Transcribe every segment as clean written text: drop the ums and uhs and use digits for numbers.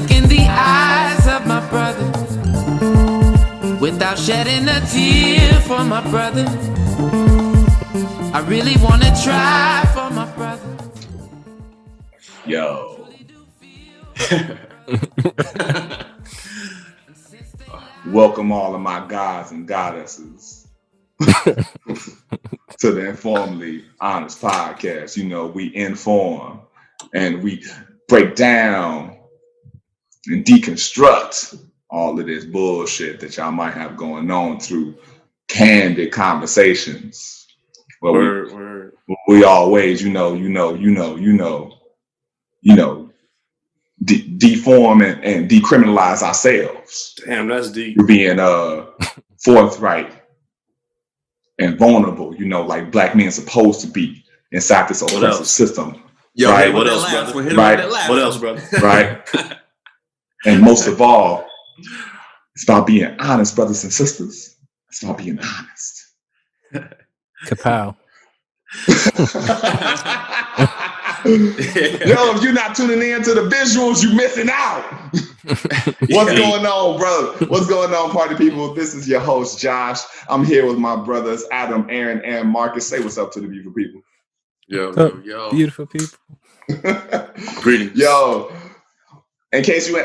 look in the eyes of my brother without shedding a tear for my brother. I really wanna try for my brother. Yo. Welcome all of my gods and goddesses to the InforMILLy Honest Podcast. You know, we inform and we break down and deconstruct all of this bullshit that y'all might have going on through candid conversations. Well, we always, deform and decriminalize ourselves. Damn, that's deep. We're being forthright and vulnerable, like black men supposed to be inside this oppressive system. Yo, right? What else, brother? What else, brother? Right. And most of all, it's about being honest, brothers and sisters. It's about being honest. Kapow. Yo, if you're not tuning in to the visuals, you're missing out. What's going on, brother? What's going on, party people? This is your host, Josh. I'm here with my brothers, Adam, Aaron, and Marcus. Say what's up to the beautiful people. Yo. Beautiful people. Greetings. Yo, in case you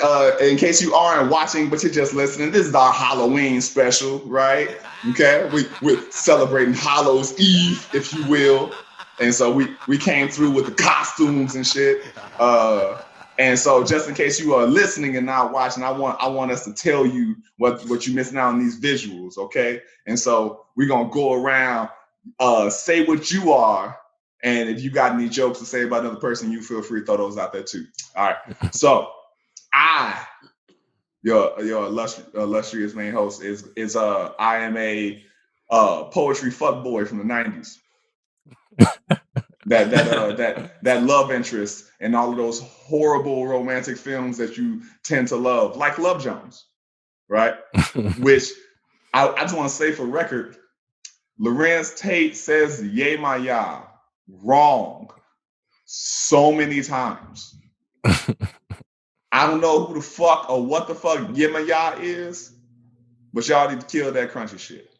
aren't watching, but you're just listening, this is our Halloween special, right? Okay, we're celebrating Hallows Eve, if you will. And so we came through with the costumes and shit. And so just in case you are listening and not watching, I want us to tell you what you're missing out on these visuals, okay? And so we're gonna go around, say what you are, and if you got any jokes to say about another person, you feel free to throw those out there too. All right. So your illustrious main host I am a poetry fuckboy from the 90s. that love interest in all of those horrible romantic films that you tend to love, like Love Jones, right? Which I just want to say for record, Lorenz Tate says "Yay my ya" wrong so many times. I don't know who the fuck or what the fuck "Yay my ya" is, but y'all need to kill that crunchy shit.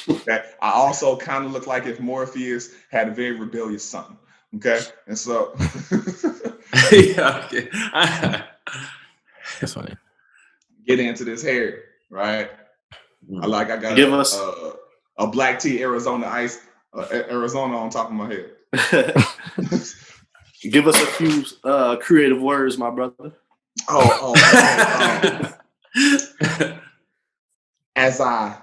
Okay. I also kind of look like if Morpheus had a very rebellious son. Okay. And so Yeah, okay. That's funny. Get into this hair, right? I got Give us a black tea Arizona ice Arizona on top of my head. Give us a few creative words, my brother. As I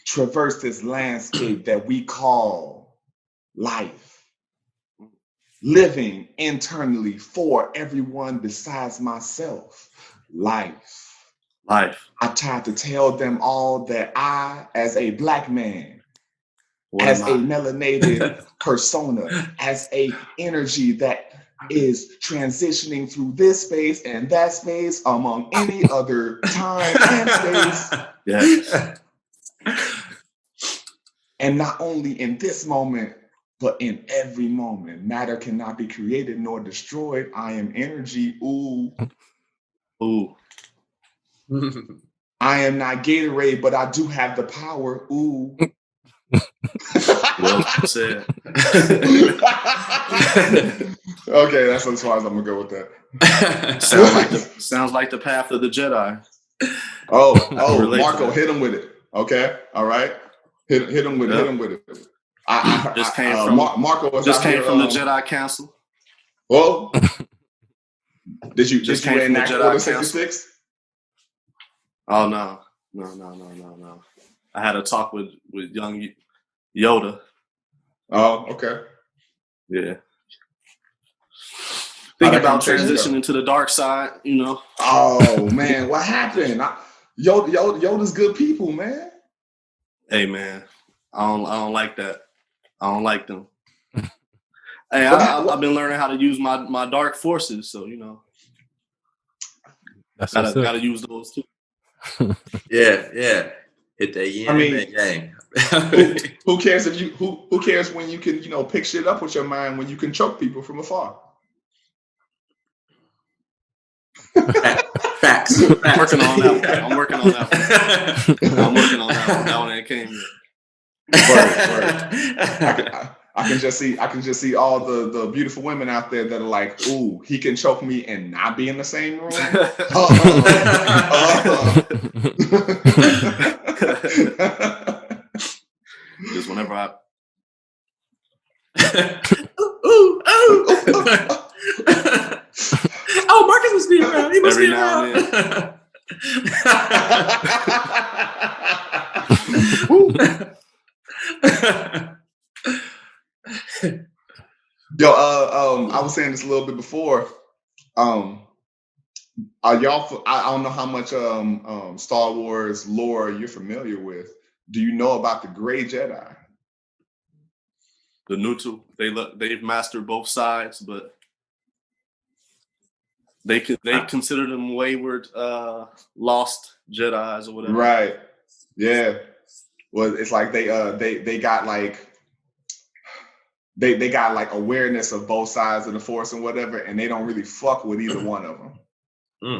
traverse this landscape that we call life, living internally for everyone besides myself, life. I tried to tell them all that I, as a black man, as a melanated persona, as a energy that is transitioning through this space and that space among any other time and space. Yes. And not only in this moment, but in every moment. Matter cannot be created nor destroyed. I am energy. Ooh. I am not Gatorade, but I do have the power. Ooh. Well said. Okay, that's as far as I'm gonna go with that. Sounds like the path of the Jedi. Oh, Marco, hit him with it. Okay, all right. Hit him with it. Hit him with it. Marco just came from the Jedi Council. Well, did you enact the Order 66? Oh no. I had a talk with young Yoda. Oh, okay. Yeah. Thinking about transitioning to the dark side, Oh man, what happened? Yoda's good people, man. Hey man, I don't like that. I don't like them. Hey, I've been learning how to use my dark forces, so That's gotta use those too. Yeah. Hit that yin and that yang. Who cares who cares when you can, pick shit up with your mind when you can choke people from afar? Facts. I'm working on that one. I'm working on that one. That one ain't came yet. I can just see all the beautiful women out there that are like, ooh, he can choke me and not be in the same room. Just whenever I. Oh, Marcus must be around. He must Every be now around. Yo, I was saying this a little bit before. Are y'all? I don't know how much Star Wars lore you're familiar with. Do you know about the Gray Jedi? The neutral, they've mastered both sides, but they consider them wayward, lost Jedis or whatever. Right. Yeah. Well, it's like they got like they got like awareness of both sides of the Force and whatever, and they don't really fuck with either one of them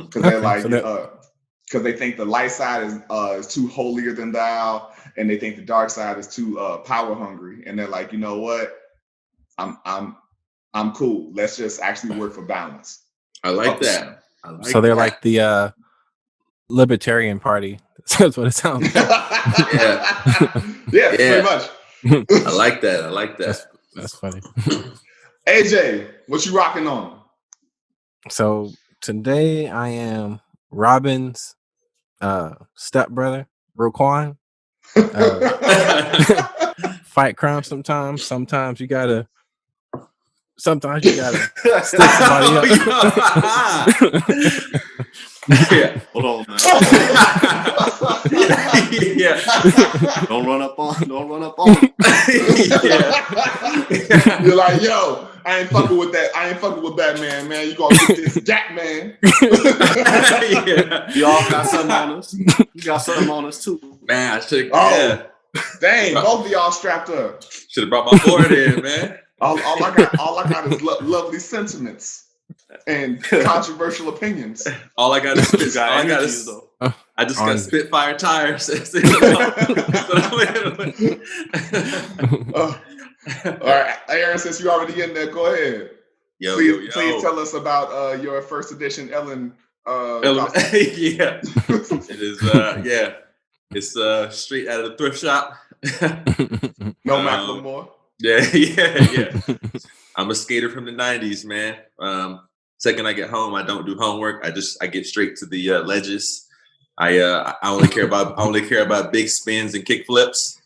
because they're like because they think the light side is too holier than thou, and they think the dark side is too power hungry, and they're like, you know what, I'm cool. Let's just actually work for balance. I like that. So they're like the Libertarian Party. That's what it sounds like. Yeah, pretty much. I like that. That's funny. AJ, what you rocking on? So today I am Robin's stepbrother, Roquan. Fight crime sometimes. Sometimes you gotta stick somebody up. Yeah. Hold on, man. Yeah. Don't run up on. Yeah. You're like, yo, I ain't fucking with that. I ain't fucking with Batman, man. You gonna get this Jack man. Yeah. Y'all got something on us. You got something on us too. Man, I should. Oh, dang! Both of y'all strapped up. Should have brought my board in, man. All I got is lovely sentiments and controversial opinions. All I got is spit. All I got is though. I just got Spitfire tires. All right, Aaron, since you're already in there, go ahead. Please tell us about your first edition Ellen. Yeah, it is. It's straight out of the thrift shop. No Macklemore. Yeah. I'm a skater from the '90s, man. Second I get home, I don't do homework. I get straight to the ledges. I only care about big spins and kick flips.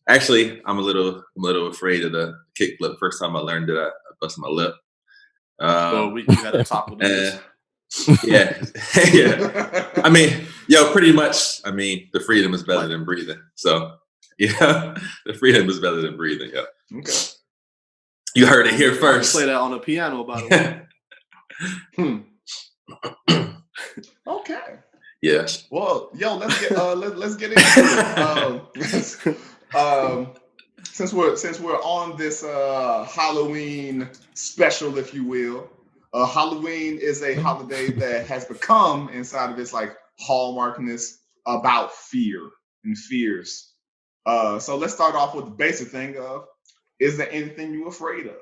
Actually, I'm a little afraid of the kick flip. First time I learned it, I busted my lip. So we had to talk with this. Yeah. I mean, pretty much. I mean, the freedom is better than breathing. So, yeah, the freedom is better than breathing. Yeah. Okay. You heard it here first. Play that on the piano, by the way. Okay. Yeah. Well, yo, let's get into it. Since we're on this Halloween special, if you will, Halloween is a holiday that has become, inside of its like hallmarkness, about fear and fears. So let's start off with the basic thing of: is there anything you're afraid of?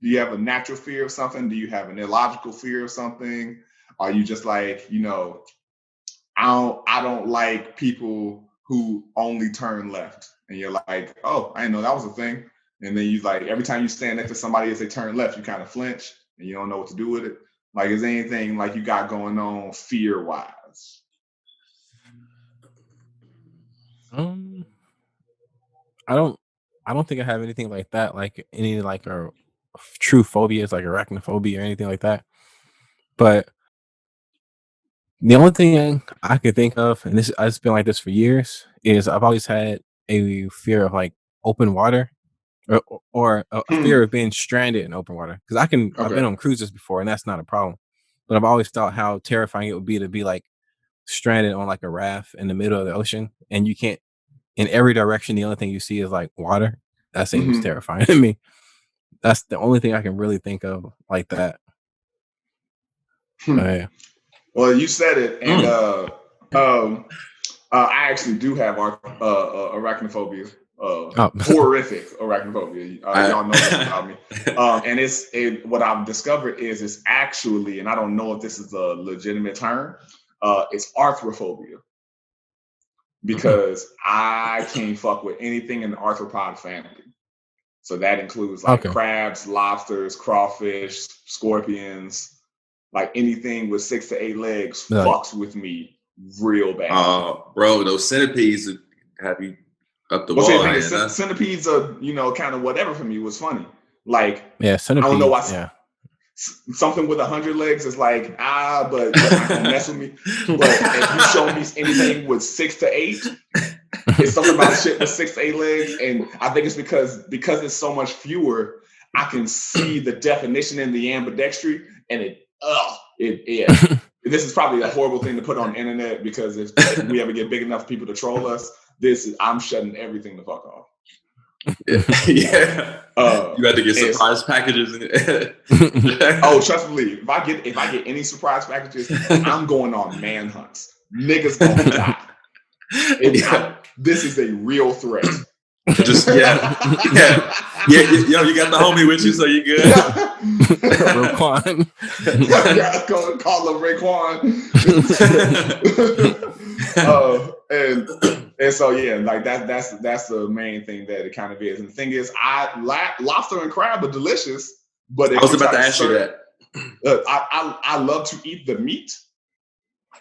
Do you have a natural fear of something? Do you have an illogical fear of something? Are you just like, I don't like people who only turn left, and you're like, oh, I didn't know that was a thing. And then you like, every time you stand next to somebody as they turn left, you kind of flinch and you don't know what to do with it. Like, is there anything like you got going on fear wise? I don't think I have anything like that, like any like a true phobias like arachnophobia or anything like that. But the only thing I could think of, and this I've been like this for years, is I've always had a fear of like open water, or a fear of being stranded in open water. Because I've been on cruises before, and that's not a problem. But I've always thought how terrifying it would be to be like stranded on like a raft in the middle of the ocean, and you can't, in every direction, the only thing you see is like water. That seems terrifying to me. That's the only thing I can really think of like that. Yeah. Well, you said it, and I actually do have arachnophobia. Horrific arachnophobia. Y'all know this about me. And what I've discovered is it's actually, and I don't know if this is a legitimate term, it's arthrophobia. Because I can't fuck with anything in the arthropod family. So that includes like crabs, lobsters, crawfish, scorpions, like anything with 6 to 8 legs fucks with me real bad. Bro, those centipedes have you up the wall. Centipedes are, kind of whatever for me. Was funny. Like, centipedes. I don't know why. Something with 100 legs is like, but you're not gonna mess with me. But if you show me anything with 6 to 8, it's something about shit with 6 to 8 legs. And I think it's because it's so much fewer, I can see the definition in the ambidextry, and this is probably a horrible thing to put on the internet, because if we ever get big enough people to troll us, I'm shutting everything the fuck off. Yeah. You had to get surprise packages. Oh, trust me, if I get any surprise packages, I'm going on manhunts. Niggas gonna die. This is a real threat. Just yo, you got the homie with you, so you good. Raekwon. Go call him Raekwon. And so like that's the main thing that it kind of is. And the thing is, lobster and crab are delicious, but I was about to ask you that. I love to eat the meat,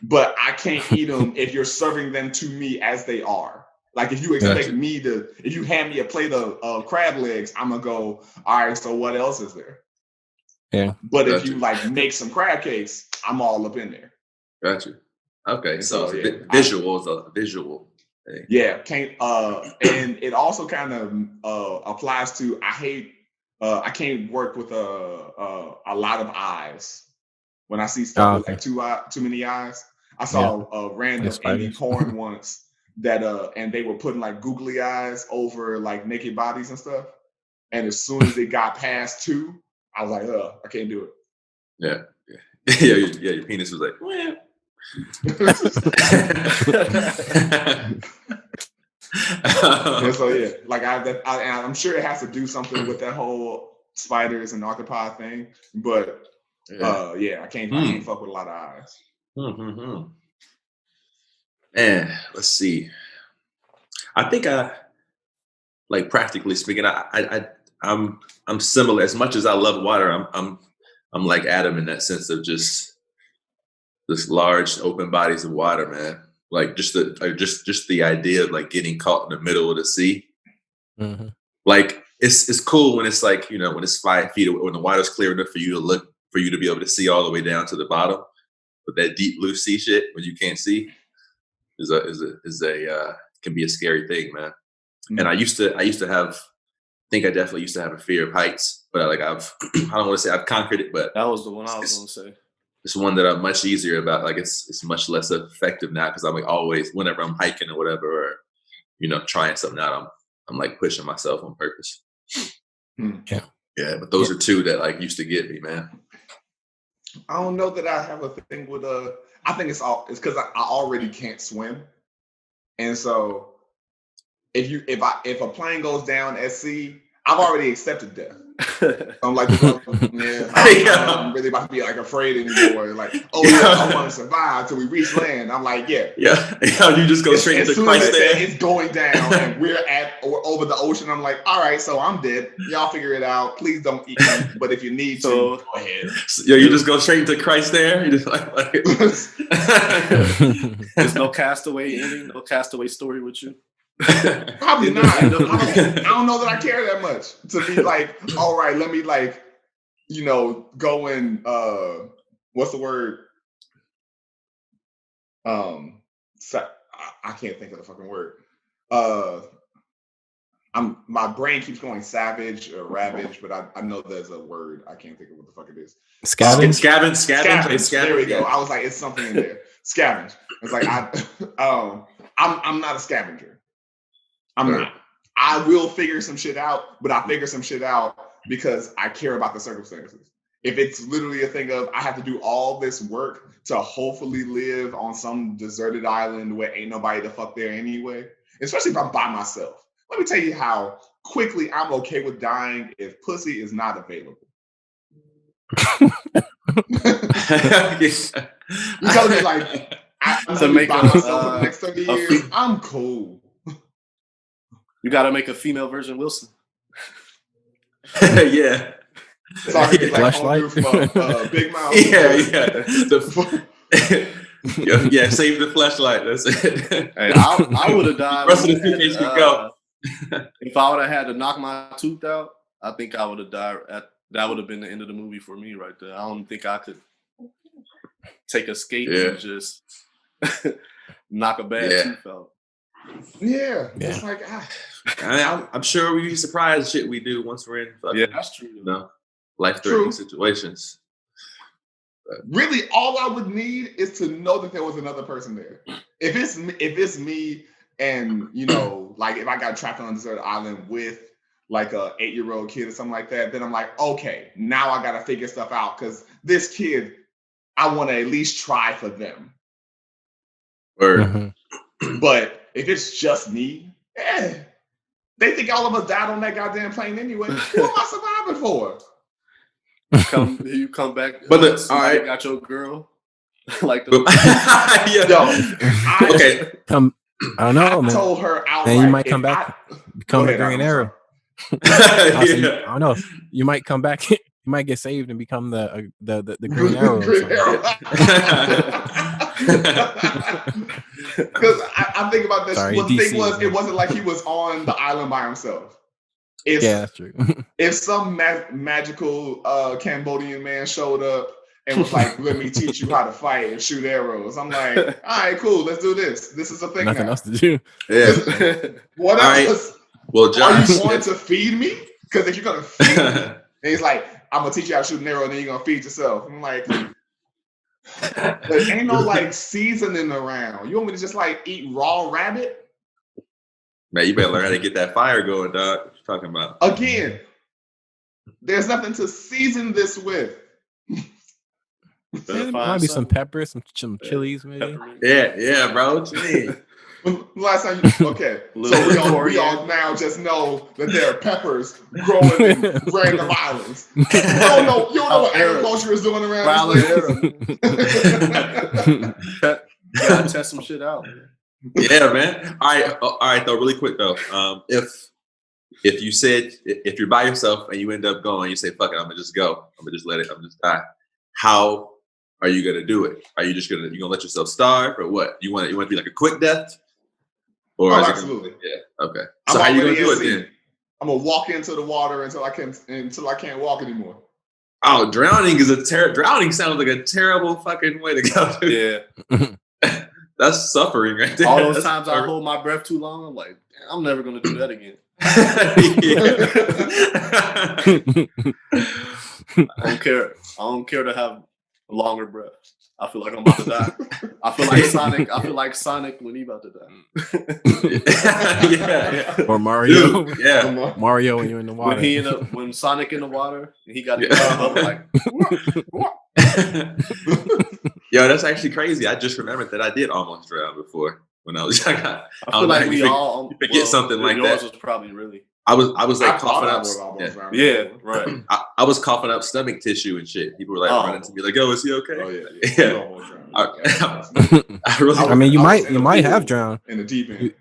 but I can't eat them if you're serving them to me as they are. Like, if you expect if you hand me a plate of crab legs, I'm gonna go, all right, so what else is there? Yeah. But if you like make some crab cakes, I'm all up in there. Gotcha. Okay, so visual is a visual thing. Yeah, and it also kind of applies to, I can't work with a lot of eyes. When I see stuff with like too many eyes. I saw a random indie porn once that and they were putting like googly eyes over like naked bodies and stuff. And as soon as it got past 2, I was like, I can't do it. Yeah. Your penis was like, well. And so like I'm sure it has to do something with that whole spiders and arthropod thing, but I can't fuck with a lot of eyes. Mm-hmm. And let's see. I think like, practically speaking, I'm similar. As much as I love water, I'm like Adam in that sense of just this large open bodies of water, man. Like, just the idea of like getting caught in the middle of the sea. Mm-hmm. Like, it's cool when it's like, when it's 5 feet, when the water's clear enough for you to be able to see all the way down to the bottom. But that deep blue sea shit when you can't see can be a scary thing, man. Mm-hmm. And I definitely used to have a fear of heights, but I don't want to say I've conquered it, but that was the one I was going to say. It's one that I'm much easier about. Like, it's much less effective now, because I'm like, always, whenever I'm hiking or whatever, or trying something out, I'm like pushing myself on purpose. Yeah. But those are 2 that like used to get me, man. I don't know that I have a thing with I think it's because I already can't swim, and so if a plane goes down at sea, I've already accepted death. I'm like, I'm really about to be like afraid anymore. Like, I want to survive till we reach land. I'm like, you just go straight into Christ there. It's going down, and we're over the ocean. I'm like, all right, so I'm dead. Y'all figure it out. Please don't eat me. But if you need to, go ahead. You just go straight into Christ there. You just like There's no castaway ending, no castaway story with you. Probably not. I don't know that I care that much to be like, all right, let me like, go and what's the word? I can't think of the fucking word. My brain keeps going savage or ravage, but I know there's a word. I can't think of what the fuck it is. Scavenge. There we go. I was like, it's something in there. Scavenge. It's like I'm not a scavenger. I'm not. I will figure some shit out, but I figure some shit out because I care about the circumstances. if it's literally a thing of I have to do all this work to hopefully live on some deserted island where ain't nobody to fuck there anyway, especially if I'm by myself. Let me tell you how quickly I'm okay with dying if pussy is not available. You telling me like I'm gonna be by myself for the next 30 years? I'm cool. You got to make a female version Wilson. Yeah. So I can be like Flashlight. from Big Mouth. Yeah, save the flashlight. That's it. Hey, I would have died. Rest of the suitcase can go. If I would have had to knock my tooth out, I think I would have died. That would have been the end of the movie for me right there. I don't think I could take a skate and just knock a bad tooth out. Yeah, it's like I'm sure we'd be surprised shit we do once we're in fucking, that's true. Life-threatening situations. But really, all I would need is to know that there was another person there. If it's me and like if I got trapped on a desert island with like a 8-year-old kid or something like that, then I'm like, okay, now I gotta figure stuff out because this kid, I want to at least try for them. But if it's just me, they think all of us died on that goddamn plane anyway. Who am I surviving for? You come back, but all right, got your girl. Like okay. I don't know, man. I told her outright. And you might come back, become the Green Arrow. I don't know. You might come back. You might get saved and become the Green Arrow. Because I'm thinking about this. Sorry, the DC, thing was, it wasn't like he was on the island by himself. That's true. If some magical Cambodian man showed up and was like, "Let me teach you how to fight and shoot arrows," I'm like, "All right, cool, let's do this. This is a thing." Nothing now. else to do. Yeah. What else? Right. Well, John, are you going to feed me? Because if you're gonna feed me, and he's like, "I'm gonna teach you how to shoot an arrow, and then you're gonna feed yourself." I'm like, there ain't no like seasoning around. You want me to just like eat raw rabbit? Man, you better learn how to get that fire going, dog. What you talking about? Again, there's nothing to season this with. There might be some peppers, some chilies, maybe. Yeah, bro. What you mean? Last time okay. So we all now just know that there are peppers growing in random islands. You don't know what agriculture is doing around this. Gotta test some shit out. Yeah, man. All right, though, really quick though. If you're by yourself and you end up going, you say, fuck it, I'm gonna just go. I'm gonna just let it, I'm gonna just die. How are you gonna do it? Are you just gonna let yourself starve or what? You want to be like a quick death? Or absolutely. Okay. So how are you gonna do it then? I'm gonna walk into the water until I can't walk anymore. Oh, drowning sounds like a terrible fucking way to go. Yeah. That's suffering right there. All those times I hold my breath too long, I'm like, I'm never gonna do that again. I don't care to have a longer breath. I feel like I'm about to die. I feel like Sonic when he about to die. Yeah. Or Mario. Dude, yeah. Mario when you're in the water. When Sonic in the water and he got to up like. Yo, that's actually crazy. I just remembered that I did almost drown before when I was young. I feel like we all forget something like that. Yours was probably really. I was like coughing up. Yeah, right. I was coughing up stomach tissue and shit. People were like running to me like, "Yo, is he okay?" Oh yeah. I mean, you might have drowned in the deep end.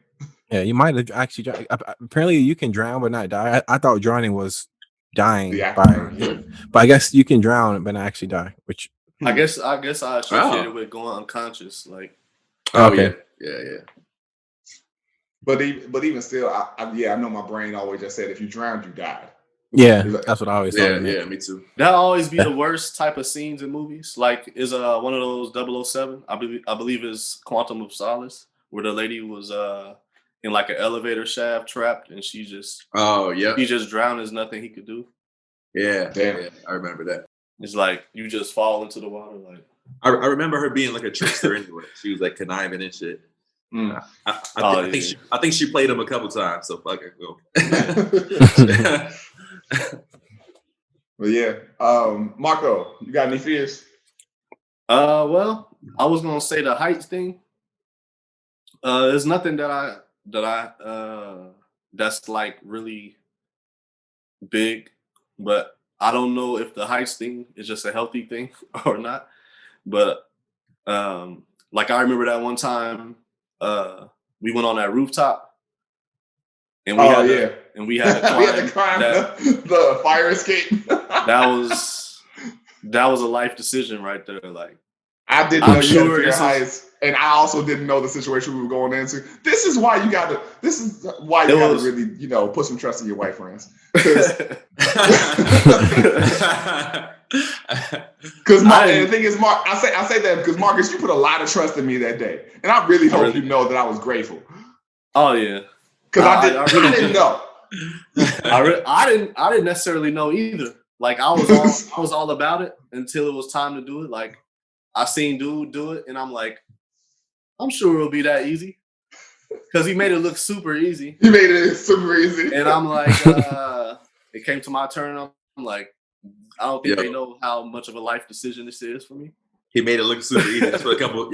Yeah, you might have actually drowned. Apparently, you can drown but not die. I thought drowning was dying but I guess you can drown but not actually die. Which I guess I associate it with going unconscious. Like, yeah. But even still, I know my brain always just said if you drowned, you died. Yeah, that's what I always thought. Yeah, me too. That always be the worst type of scenes in movies. Like, is one of those 007? I believe is Quantum of Solace, where the lady was in like an elevator shaft trapped, and she just he just drowned. There's nothing he could do. Yeah, I remember that. It's like you just fall into the water. Like I remember her being like a trickster anyway. She was like conniving and shit. I think she played him a couple times. So fuck it. But yeah, Marco, you got any fears? Well, I was gonna say the heights thing. There's nothing that I that's like really big, but I don't know if the heights thing is just a healthy thing or not. But like I remember that one time we went on that rooftop and we had to we had to climb the fire escape. that was a life decision right there. Like I didn't know you had fear heights, and I also didn't know the situation we were going into. This is why you gotta really, put some trust in your white friends. Because the thing is, Mark, I say that because Marcus, you put a lot of trust in me that day, and I really hope you know that I was grateful. Oh yeah, because I didn't know. I didn't necessarily know either. Like I was all about it until it was time to do it. Like I seen dude do it, and I'm like, I'm sure it'll be that easy because he made it look super easy. He made it super easy, and I'm like, it came to my turn. I'm like, I don't think they know how much of a life decision this is for me. He made it look super easy. That's what a couple. I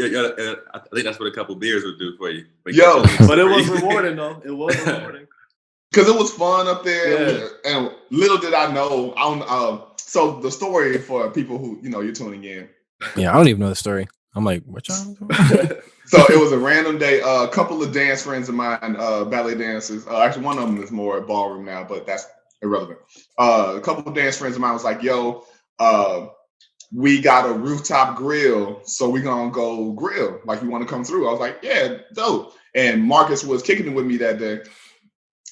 think that's what a couple beers would do for you. But it was rewarding though. It was rewarding because it was fun up there. Yeah. And little did I know. So the story for people who you're tuning in. Yeah, I don't even know the story. I'm like, what y'all doing? So it was a random day. A couple of dance friends of mine, ballet dancers. Actually, one of them is more ballroom now, but that's irrelevant. A couple of dance friends of mine was like, yo, we got a rooftop grill, so we're going to go grill. Like, you want to come through? I was like, yeah, dope. And Marcus was kicking it with me that day. I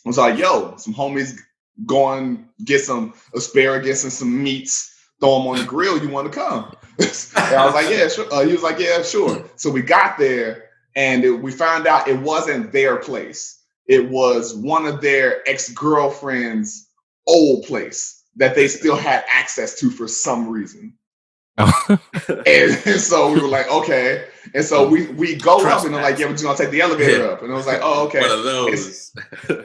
was like, yo, some homies going get some asparagus and some meats, throw them on the grill. You want to come? And I was like, yeah, sure. He was like, yeah, sure. So we got there and we found out it wasn't their place. It was one of their ex-girlfriend's old place that they still had access to for some reason. and so we were like, okay. And so we go up and they're like, yeah, we're just going to take the elevator up. And I was like, oh, okay. One of those.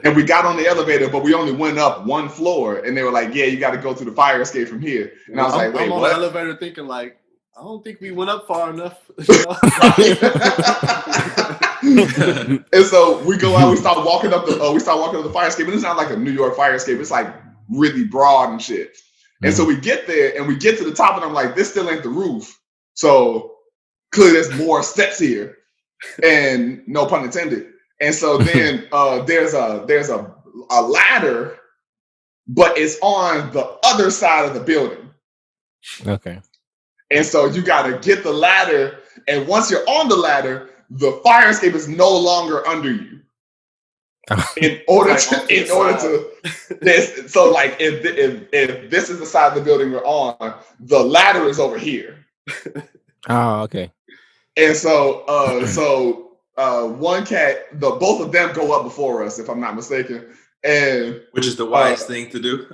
And we got on the elevator, but we only went up one floor. And they were like, yeah, you got to go through the fire escape from here. And I was like, wait, I'm on what? the elevator thinking like, I don't think we went up far enough. And so we go out, we start walking up the fire escape. And it's not like a New York fire escape. It's like really broad and shit. And so we get there and we get to the top and I'm like, this still ain't the roof. So clearly there's more steps here, and no pun intended. And so then there's a ladder, but it's on the other side of the building. Okay. And so you got to get the ladder. And once you're on the ladder, the fire escape is no longer under you. In order to this, so like if this is the side of the building we're on, the ladder is over here. Oh, okay. And so one cat, both of them go up before us, if I'm not mistaken. And which is the wise thing to do.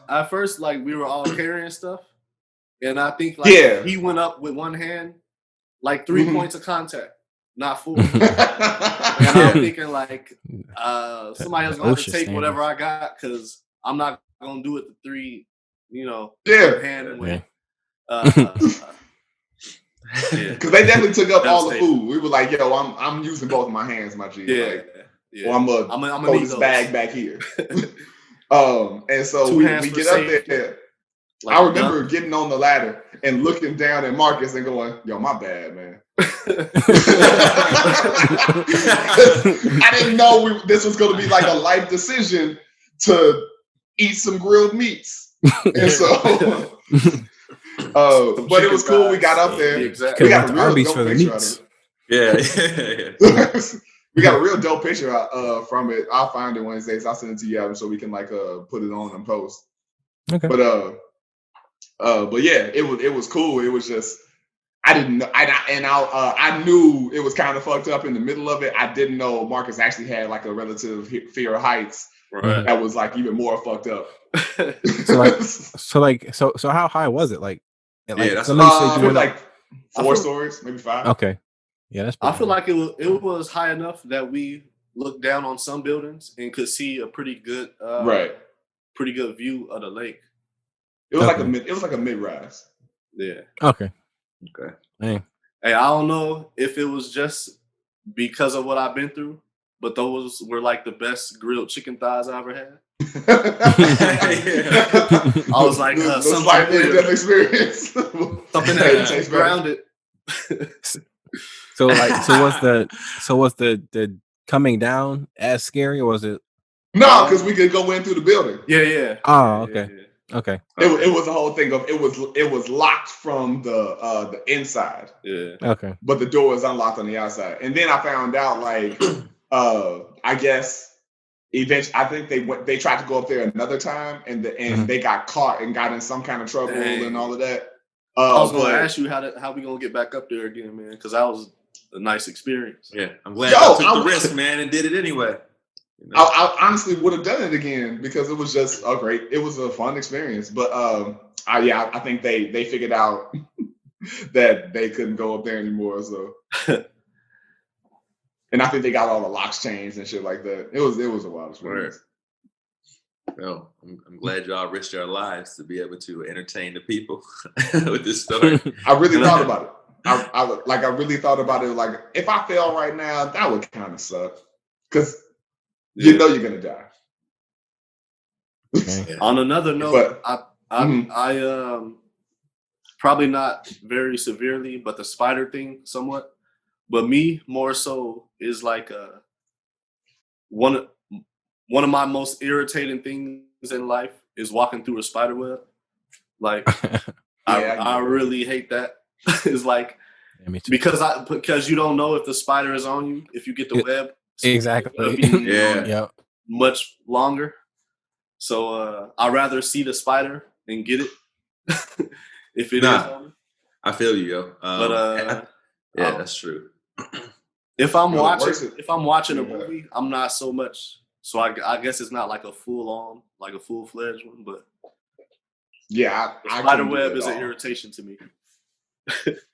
At first, like we were all carrying stuff, and I think he went up with one hand, like 3 points of contact. Not 4. And I'm thinking like somebody else gonna have to take whatever I got because I'm not gonna do it the 3, hand way. Because they definitely took up all the food. We were like, yo, I'm using both of my hands, my G. Or I'm gonna throw this bag back here. And so we get up there. Like I remember getting on the ladder and looking down at Marcus and going, yo, my bad, man. I didn't know this was going to be like a life decision to eat some grilled meats. And so, but it was cool. We got up there. Exactly. We got a real dope picture of it. Yeah. We got a real dope picture from it. I'll find it Wednesdays. I'll send it to you so we can like put it on and post. Okay. But yeah, it was cool. It was just I didn't know, I knew it was kind of fucked up in the middle of it. I didn't know Marcus actually had like a relative fear of heights that was like even more fucked up. So how high was it? Like that's like 4 stories, maybe 5. Okay, yeah, that's. I feel like it was high enough that we looked down on some buildings and could see a pretty good pretty good view of the lake. It was Okay. like a mid-rise. Yeah. Okay. Okay. Dang. Hey, I don't know if it was just because of what I've been through, but those were like the best grilled chicken thighs I ever had. I was like, the something slight familiar. near-death experience. Something Hey, it that tastes keeps better. grounded. So was the coming down as scary, or was it? No, because we could go in through the building. Yeah. Oh, okay. Okay. It was the whole thing of it was locked from the inside, Yeah. Okay. but the door is unlocked on the outside. And then I found out, like, I guess eventually, I think they tried to go up there another time, and they got caught and got in some kind of trouble and all of that. I was gonna but- ask you how we gonna get back up there again, man, because that was a nice experience. Yeah, I'm glad y'all took the risk, man, and did it anyway. You know? I honestly would have done it again because it was just it was a fun experience. But I think they figured out that they couldn't go up there anymore. So, and I think they got all the locks changed and shit like that. It was a wild experience. Well, I'm glad y'all risked your lives to be able to entertain the people with this story. I really thought about it. I really thought about it. Like, if I fail right now, that would kind of suck because you know you're gonna die. Okay. On another note, But- I probably not very severely, but the spider thing somewhat. But me more so is like one of my most irritating things in life is walking through a spider web. Like I really hate that. It's like because you don't know if the spider is on you if you get the web. Exactly. Yeah. Much longer. So I'd rather see the spider and get it if it is on me. I feel you, yo. But that's true. If I'm watching a movie, I'm not so much. So I guess it's not like a full-fledged one, but yeah, spider web is an irritation to me.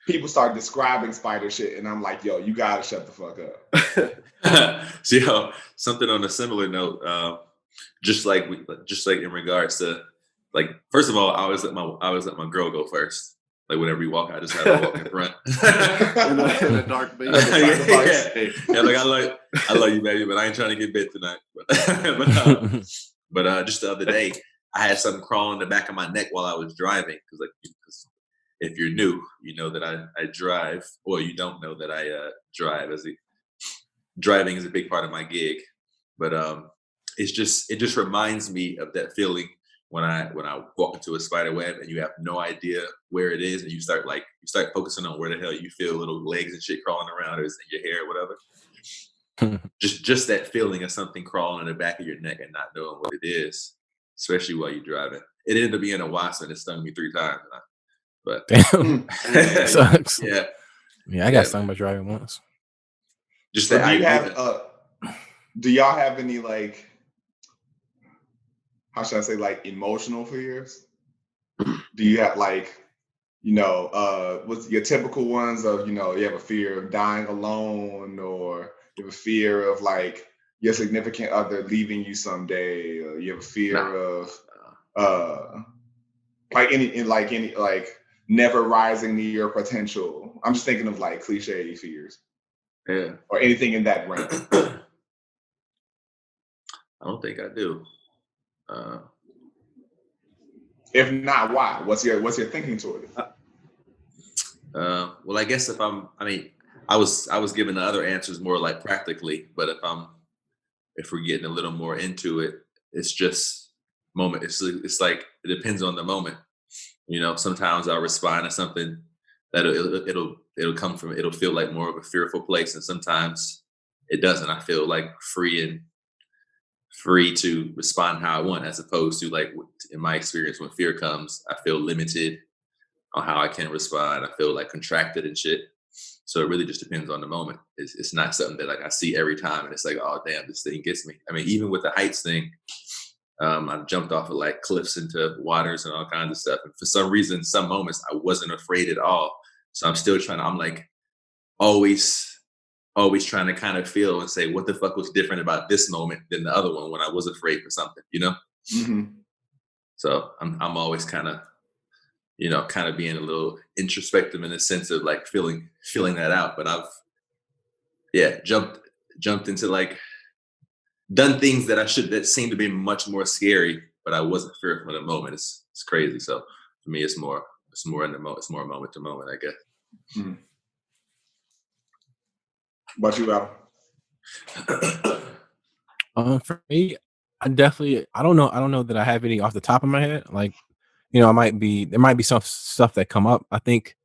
People start describing spider shit, and I'm like, yo, you gotta shut the fuck up. So, yo, something on a similar note, just like in regards to, like, first of all, I always let my girl go first. Like, whenever we walk, I just have her walk in front. in a dark bed. Yeah, like I love you, baby, but I ain't trying to get bit tonight. But just the other day, I had something crawl in the back of my neck while I was driving because if you're new, you know that I drive, or you don't know that I drive. Driving is a big part of my gig, but it just reminds me of that feeling when I walk into a spider web and you have no idea where it is, and you start focusing on where the hell you feel little legs and shit crawling around, or is in your hair or whatever. just that feeling of something crawling in the back of your neck and not knowing what it is, especially while you're driving. It ended up being a wasp and it stung me 3 times. But damn, sucks. Yeah, I got stung by driving once. Just So that. Do y'all have any, like, how should I say, like, emotional fears? Do you have, like, what's your typical ones of, you have a fear of dying alone, or you have a fear of, like, your significant other leaving you someday, or you have a fear of never rising to your potential? I'm just thinking of, like, cliche fears. Yeah. Or anything in that realm. I don't think I do. If not, why? What's your thinking toward it? Well, I guess I was given the other answers more like practically, but if we're getting a little more into it, it's just moment. It's like it depends on the moment. Sometimes I'll respond to something that it'll come from, it'll feel like more of a fearful place, and sometimes it doesn't. I feel like free to respond how I want, as opposed to, like, in my experience, when fear comes, I feel limited on how I can respond. I feel like contracted and shit. So it really just depends on the moment. It's not something that, like, I see every time and it's like, oh damn, this thing gets me. I mean, even with the heights thing, I've jumped off of, like, cliffs into waters and all kinds of stuff. And for some reason, some moments I wasn't afraid at all. So I'm still I'm like always trying to kind of feel and say, what the fuck was different about this moment than the other one when I was afraid for something, Mm-hmm. So I'm always kind of, kind of being a little introspective in the sense of like feeling that out. But I've, yeah, jumped into like done things that seem to be much more scary, but I wasn't fearful in the moment. It's crazy. So for me, it's more in the moment. It's more moment to moment, I guess. Hmm. What you out? For me, I don't know that I have any off the top of my head. Like, there might be some stuff that come up. I think,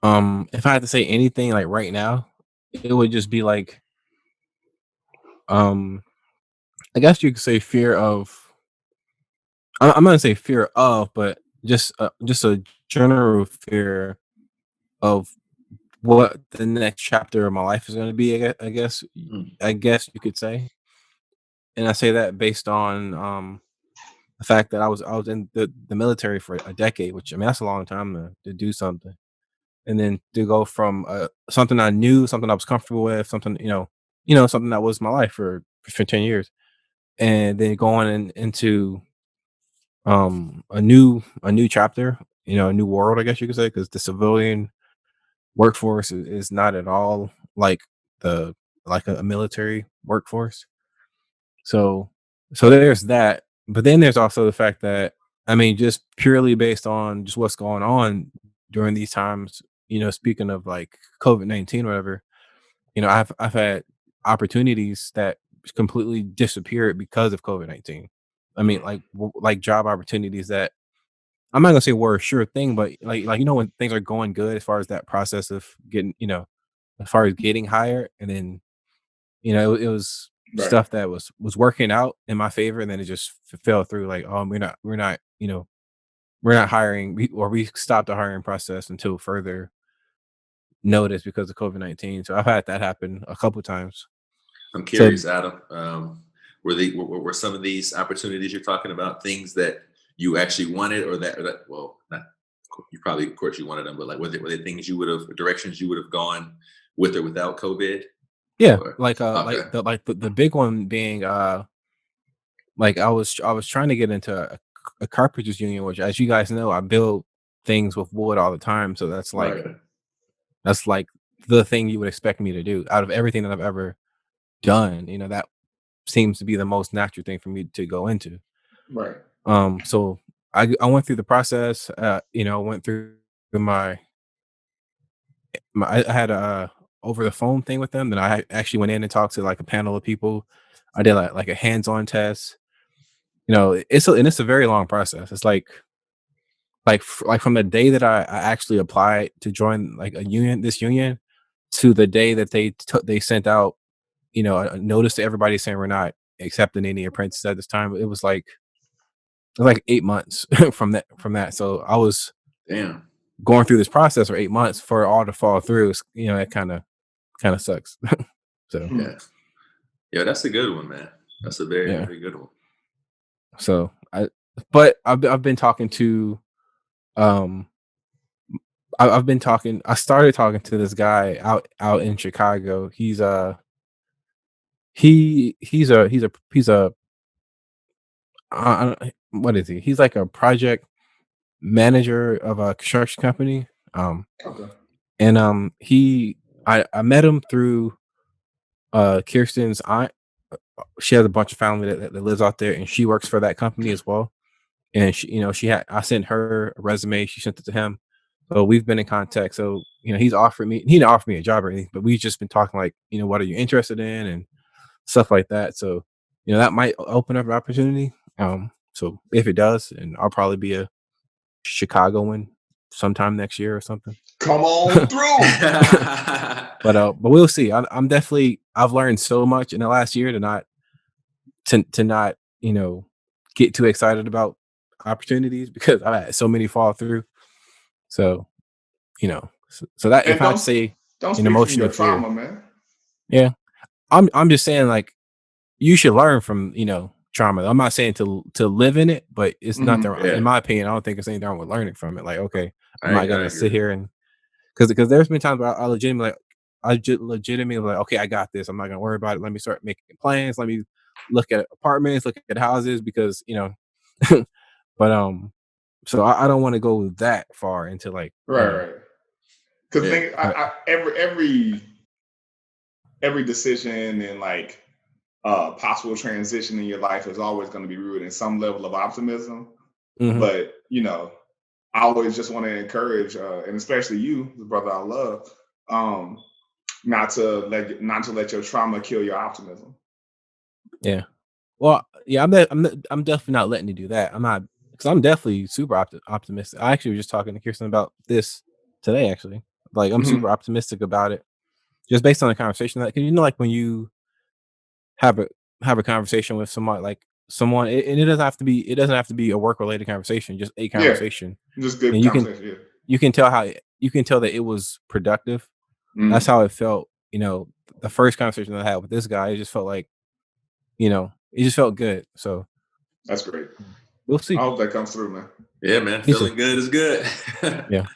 if I had to say anything like right now, it would just be like, um, I guess you could say fear of. I'm not gonna say fear of, but just a general fear of what the next chapter of my life is going to be. Mm, I guess you could say, and I say that based on the fact that I was in the military for a decade, which, I mean, that's a long time to do something, and then to go from something I knew, something I was comfortable with, something, something that was my life for 10 years, and then going into a new chapter, a new world, I guess you could say, because the civilian workforce is not at all like the like a military workforce. So there's that, but then there's also the fact that, I mean, just purely based on just what's going on during these times, speaking of like COVID-19 or whatever, I've had opportunities that completely disappeared because of COVID-19. I mean, Mm. like job opportunities that I'm not gonna say were a sure thing, but like when things are going good as far as that process of getting, as far as getting hired, and then it was Right. stuff that was working out in my favor, and then it just fell through. Like, oh, we're not hiring, we stopped the hiring process until further notice because of COVID-19. So I've had that happen a couple times. I'm So curious, Adam. Were some of these opportunities you're talking about things that you actually wanted, or that well, not you probably, of course, you wanted them, but like were they things you would have directions you would have gone with or without COVID? yeah, Or like okay, the big one being, like, I was trying to get into a carpenters union, which, as you guys know, I build things with wood all the time. So Right. that's like the thing you would expect me to do out of everything that I've ever done. That seems to be the most natural thing for me to go into. Right. So I went through the process. Went through my, I had a over the phone thing with them. Then I actually went in and talked to like a panel of people. I did like a hands-on test. It's a very long process. It's like from the day that I actually applied to join like this union, to the day that they sent out, a notice to everybody saying we're not accepting any apprentices at this time. It was like 8 months from that. So I was damn, going through this process for 8 months for it all to fall through. It kind of sucks. So Hmm. yeah, yeah, that's a good one, man. That's a very yeah. very good one. So but I've been talking to, um I've been talking. I started talking to this guy out in Chicago. What is he? He's like a project manager of a construction company. Okay. And I met him through Kirsten's aunt. She has a bunch of family that lives out there, and she works for that company as well. And I sent her a resume. She sent it to him. So we've been in contact. So, he didn't offer me a job or anything, but we've just been talking, like, what are you interested in and stuff like that. So, that might open up an opportunity. So if it does, and I'll probably be a Chicagoan sometime next year or something. Come on through. But we'll see. I've learned so much in the last year to not get too excited about opportunities, because I've had so many fall through. So, so that, And if I had to say don't an speak from emotion your of fear, trauma, man. yeah, I'm just saying, like, you should learn from, trauma. I'm not saying to live in it, but it's not Hmm. there. In Yeah, my opinion, I don't think it's anything wrong with learning from it. Like, okay, I'm not I gonna sit agree. here and, because there's been times where I legitimately like, okay, I got this. I'm not gonna worry about it. Let me start making plans. Let me look at apartments, look at houses, because But so I don't want to go that far into like Right. Because Yeah. every decision and like possible transition in your life is always going to be rooted in some level of optimism. Mhm. But I always just want to encourage, and especially you, the brother I love, not to let your trauma kill your optimism. Yeah. Well, yeah, I'm definitely not letting you do that. I'm not, because I'm definitely super optimistic. I actually was just talking to Kirsten about this today. Actually, like I'm super optimistic about it, just based on the conversation. That, because like when you have a conversation with someone, and it doesn't have to be a work related conversation, just a conversation, just good and conversation. you can tell that it was productive. That's how it felt. The first conversation that I had with this guy, it just felt like, it just felt good. So that's great. we'll see. I hope that comes through, man. Yeah, man. Feeling good is good. Yeah.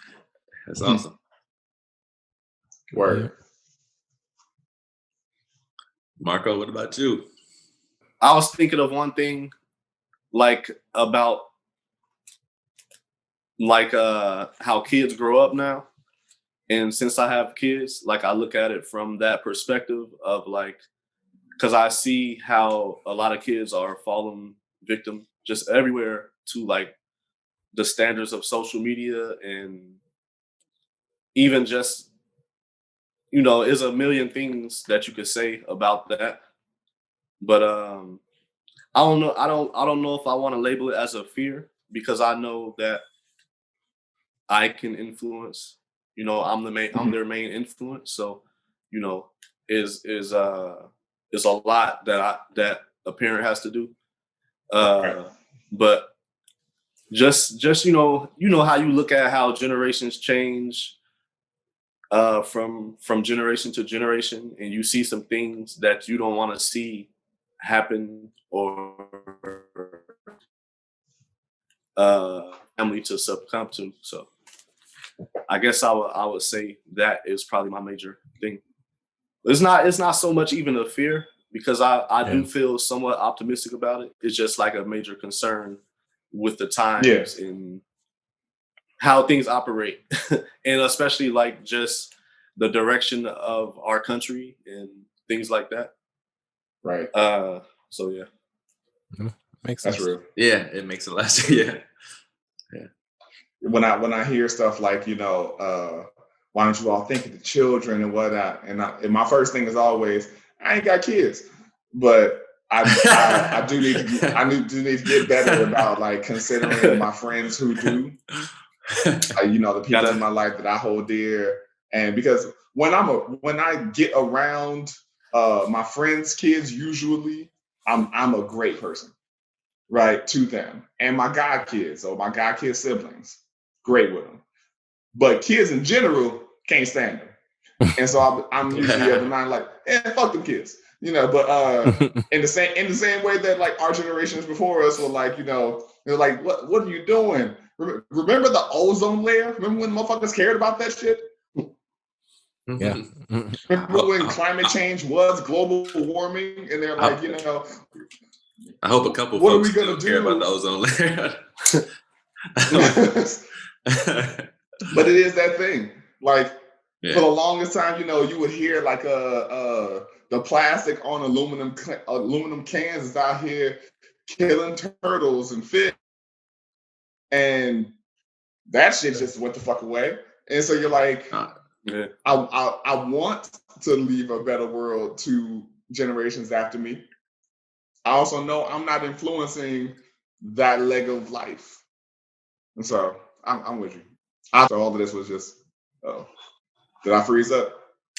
That's awesome. Word. Yeah. Marco, what about you? I was thinking of one thing, like about how kids grow up now. And since I have kids, like I look at it from that perspective of like, because I see how a lot of kids are falling victim just everywhere to like the standards of social media, and even just, is a million things that you could say about that. But I don't know. I don't know if I want to label it as a fear, because I know that I can influence. I'm their main influence. So, is a lot that a parent has to do. But just how you look at how generations change from generation to generation, and you see some things that you don't want to see happen, or family to succumb to. So I guess I would say that is probably my major thing. It's not so much even a fear, because I do feel somewhat optimistic about it. It's just like a major concern with the times and how things operate, and especially like just the direction of our country and things like that. Right. So yeah. Makes sense. That's real. Yeah, it makes a lot. Yeah. When I hear stuff like, why don't you all think of the children and whatnot? And my first thing is always, I ain't got kids, but I do need to get better about like considering my friends who do, the people in my life that I hold dear. And because when I get around my friends' kids, usually I'm a great person, right, to them, and my god kids or my god kid siblings, great with them. But kids in general can't stand them, and so I'm usually of the mind like, fuck them kids, But in the same way that like our generations before us were like, they're like, what are you doing? Remember the ozone layer? Remember when motherfuckers cared about that shit? Yeah. Remember when climate change was global warming, and they're like, I hope a couple what folks are we gonna still care do? about the ozone layer. But it is that thing. Like for the longest time, you would hear like the plastic on aluminum cans is out here killing turtles and fish, and that shit just went the fuck away. And so you're like, I want to leave a better world to generations after me. I also know I'm not influencing that leg of life, and so I'm with you. After all of this was just, did I freeze up?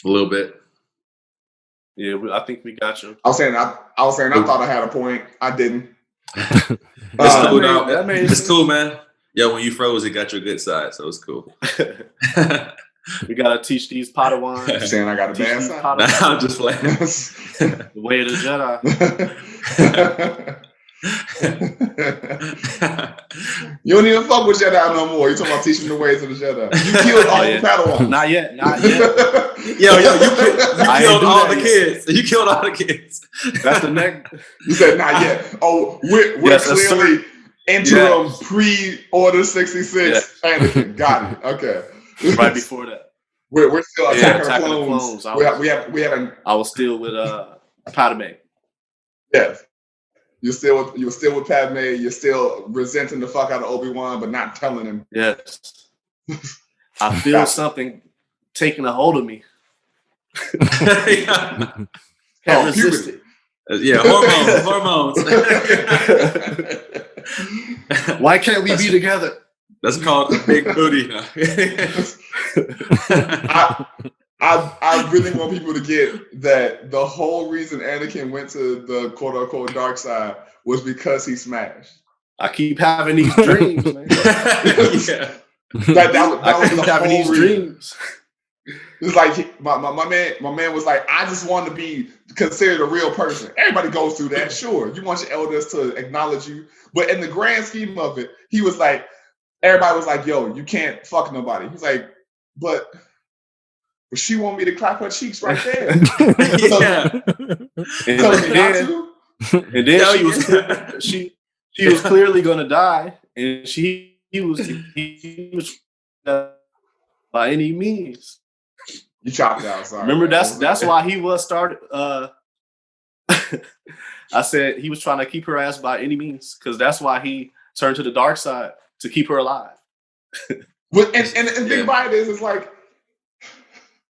A little bit. Yeah, I think we got you. I was saying I thought I had a point. I didn't. It's cool, man. Yeah, when you froze, it got your good side, so it's cool. We gotta teach these Padawans. Saying I got a bad side? Nah, I'm just playing. The way of the Jedi. You don't even fuck with Jedi no more. You talking about teaching the ways of the Jedi. You killed all the Padawans. Not yet. Yo, you killed all the kids. You killed all the kids. That's the next. You said not yet. Oh, we're clearly interim pre-Order 66 Anakin. Got it. Okay. Right before that. We're still Attack of the Attack of the Clones. Clones. We haven't. I was still with Padme. Yes. You're still with Padme. You're still resenting the fuck out of Obi-Wan, but not telling him. Yes. I feel something taking a hold of me. Can't resist it. Yeah, hormones. Why can't we be together? That's called a big booty. I really want people to get that the whole reason Anakin went to the quote unquote dark side was because he smashed. I keep having these dreams, man. That was keep the having whole these reason. dreams. It's like my man was like, I just want to be considered a real person. Everybody goes through that. Sure, you want your elders to acknowledge you, but in the grand scheme of it, he was like, everybody was like, yo, you can't fuck nobody. He's like, but she want me to clap her cheeks right there. And then she was clearly gonna die, and he was by any means. You chopped out. Sorry. Remember, that's why he was started. I said he was trying to keep her ass by any means, because that's why he turned to the dark side to keep her alive. And the thing about it is, it's like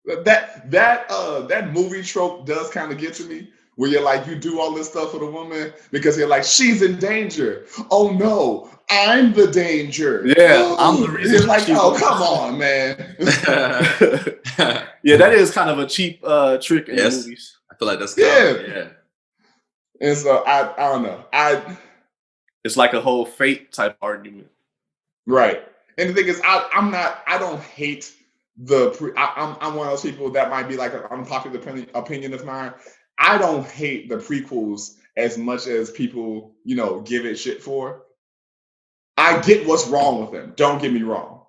that movie trope does kind of get to me, where you're like, you do all this stuff for the woman because you're like, she's in danger. Oh no, I'm the danger. Yeah, I'm the reason. It's like, oh, come on, man. Yeah, that is kind of a cheap trick in movies. I feel like that's common. Yeah. And so I don't know. It's like a whole fate type argument. Right. And the thing is, I don't hate I'm one of those people that might be like an unpopular opinion of mine. I don't hate the prequels as much as people, give it shit for. I get what's wrong with them. Don't get me wrong.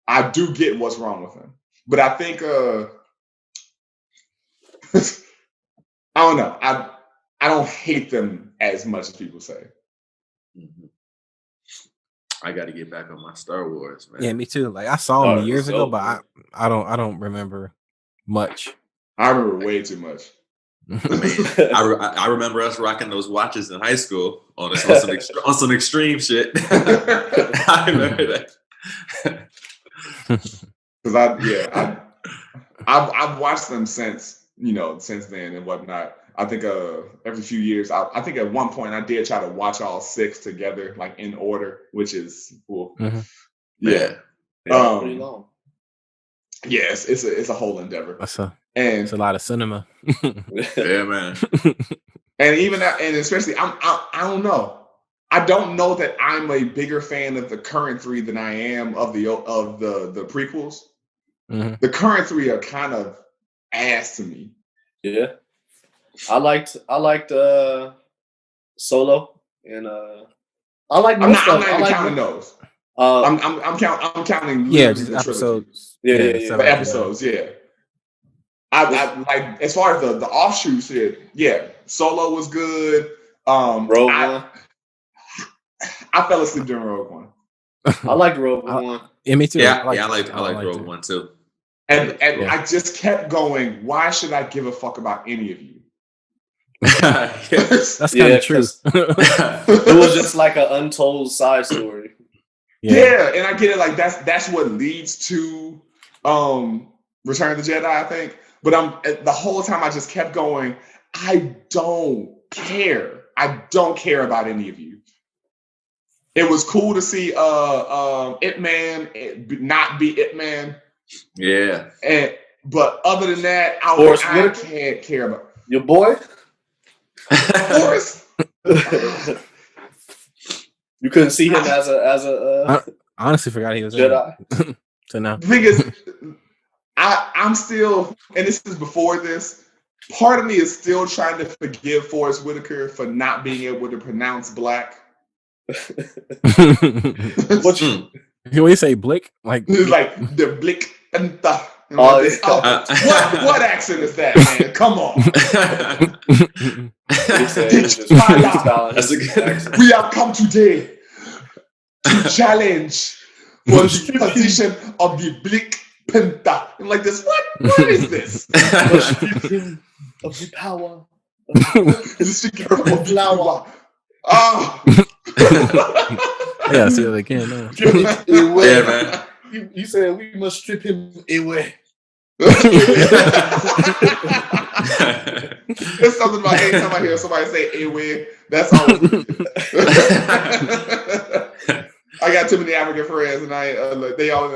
I do get what's wrong with them. But I think, I don't know. I don't hate them as much as people say. Mm-hmm. I got to get back on my Star Wars, man. Yeah, me too. Like I saw them years ago, but I don't remember much. I remember way too much. I mean, I remember us rocking those watches in high school on some extreme shit. I remember that. Because I've watched them since then and whatnot. I think every few years, I think at one point I did try to watch all 6 together, like in order, which is cool. Mm-hmm. Yeah. Pretty long. Yes, it's a whole endeavor. It's a lot of cinema. Yeah, man. And even that, and especially I don't know. I don't know that I'm a bigger fan of the current 3 than I am of the prequels. Mm-hmm. The current 3 are kind of ass to me. Yeah. I liked Solo, and I like. I'm not even counting those. I'm counting. Yeah, just episodes. Yeah. The episodes. Yeah. I like, as far as the offshoot shit. Yeah, Solo was good. Rogue One. I fell asleep during Rogue One. I liked Rogue One. Yeah, me too. Yeah, I like Rogue One too. And I just kept going, why should I give a fuck about any of you? That's kind of true. It was just like an untold side story. Yeah, and I get it. Like that's what leads to Return of the Jedi, I think. But the whole time I just kept going, I don't care. I don't care about any of you. It was cool to see Ip Man not be Ip Man. Yeah. But other than that, I can't care about your boy. Forrest. You couldn't see him as a. I honestly forgot he was Jedi. So now the thing is, I'm still, and this is before this. Part of me is still trying to forgive Forrest Whitaker for not being able to pronounce black. What you say, Blick? Like the Blick and the. What accent is that, man? Come on. That's a good accent. We have come today to challenge for the position of the Black Panther. I'm like this. What is this? Of the power. The flower. Oh. Yeah, see that again. Yeah, man. You said we must strip him away. There's something about anytime I hear somebody say "away," that's always. I got too many African friends, and they all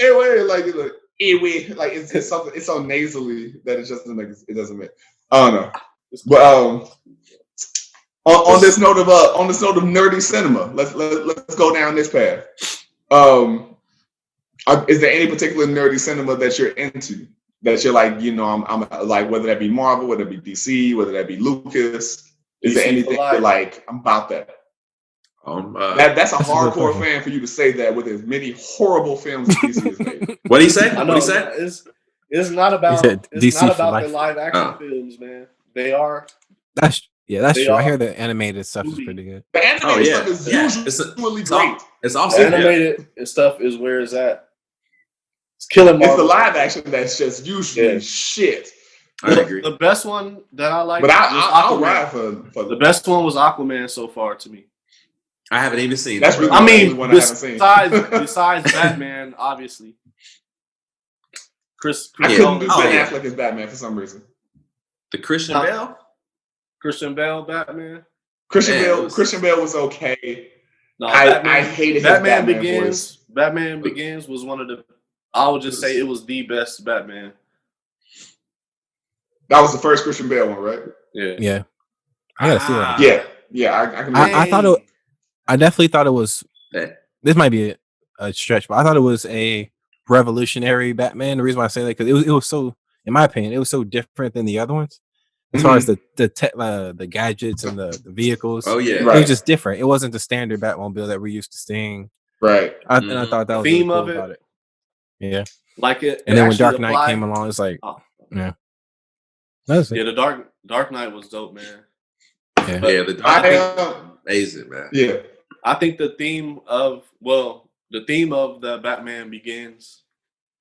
"away," like "away," like it's something. It's so nasally that it just doesn't make. I don't know, but on this note of nerdy cinema, let's go down this path. Is there any particular nerdy cinema that you're into? That you're like, I'm like, whether that be Marvel, whether it be DC, whether that be Lucas. Is there anything you're like, I'm about that? That's a hardcore fan for you to say that with as many horrible films as DC has made. What did he say? What did he say? It's not about the live action films, man. They are. That's true. I hear the animated stuff is pretty good. The animated stuff is usually great. It's awesome. The animated stuff is where it's at. It's killing Marvel. It's the live action that's just usually shit. I agree. The best one that I like, but I'll ride for the best one was Aquaman so far to me. I haven't even seen. That's it. really the one I haven't seen. Besides Batman, obviously. I couldn't do Ben Affleck as Batman for some reason. The Christian Bale Batman. Christian Bale was okay. No, I hated Batman his Begins. voice. Batman Begins was one of the. I would just say it was the best Batman. That was the first Christian Bale one, right? Yeah. I gotta see that. Yeah. I thought I definitely thought it was. This might be a stretch, but I thought it was a revolutionary Batman. The reason why I say that because it was so, in my opinion, it was so different than the other ones. As far as the gadgets and the vehicles. Oh yeah, it was just different. It wasn't the standard Batmobile that we're used to seeing. Right. And I thought that was theme really cool of it. About it. Yeah. Like it. And then when Dark Knight came along, it's like, yeah. The Dark Knight was dope, man. Yeah. The Dark Knight amazing, man. Yeah. I think the theme of the Batman Begins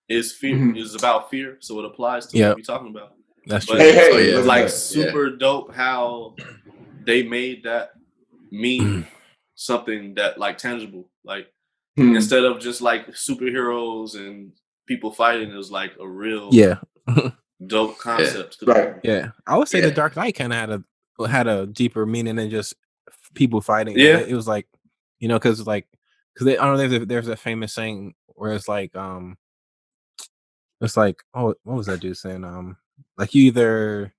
is fear. Is about fear, so it applies to what we're talking about. That's true. It's like super dope how they made that mean something that like tangible. Like instead of just like superheroes and people fighting, it was like a real dope concept. Right. Yeah. I would say the Dark Knight kind of had a deeper meaning than just people fighting. Yeah. It was like, because I don't know, there's a famous saying where it's like what was that dude saying? Like you either,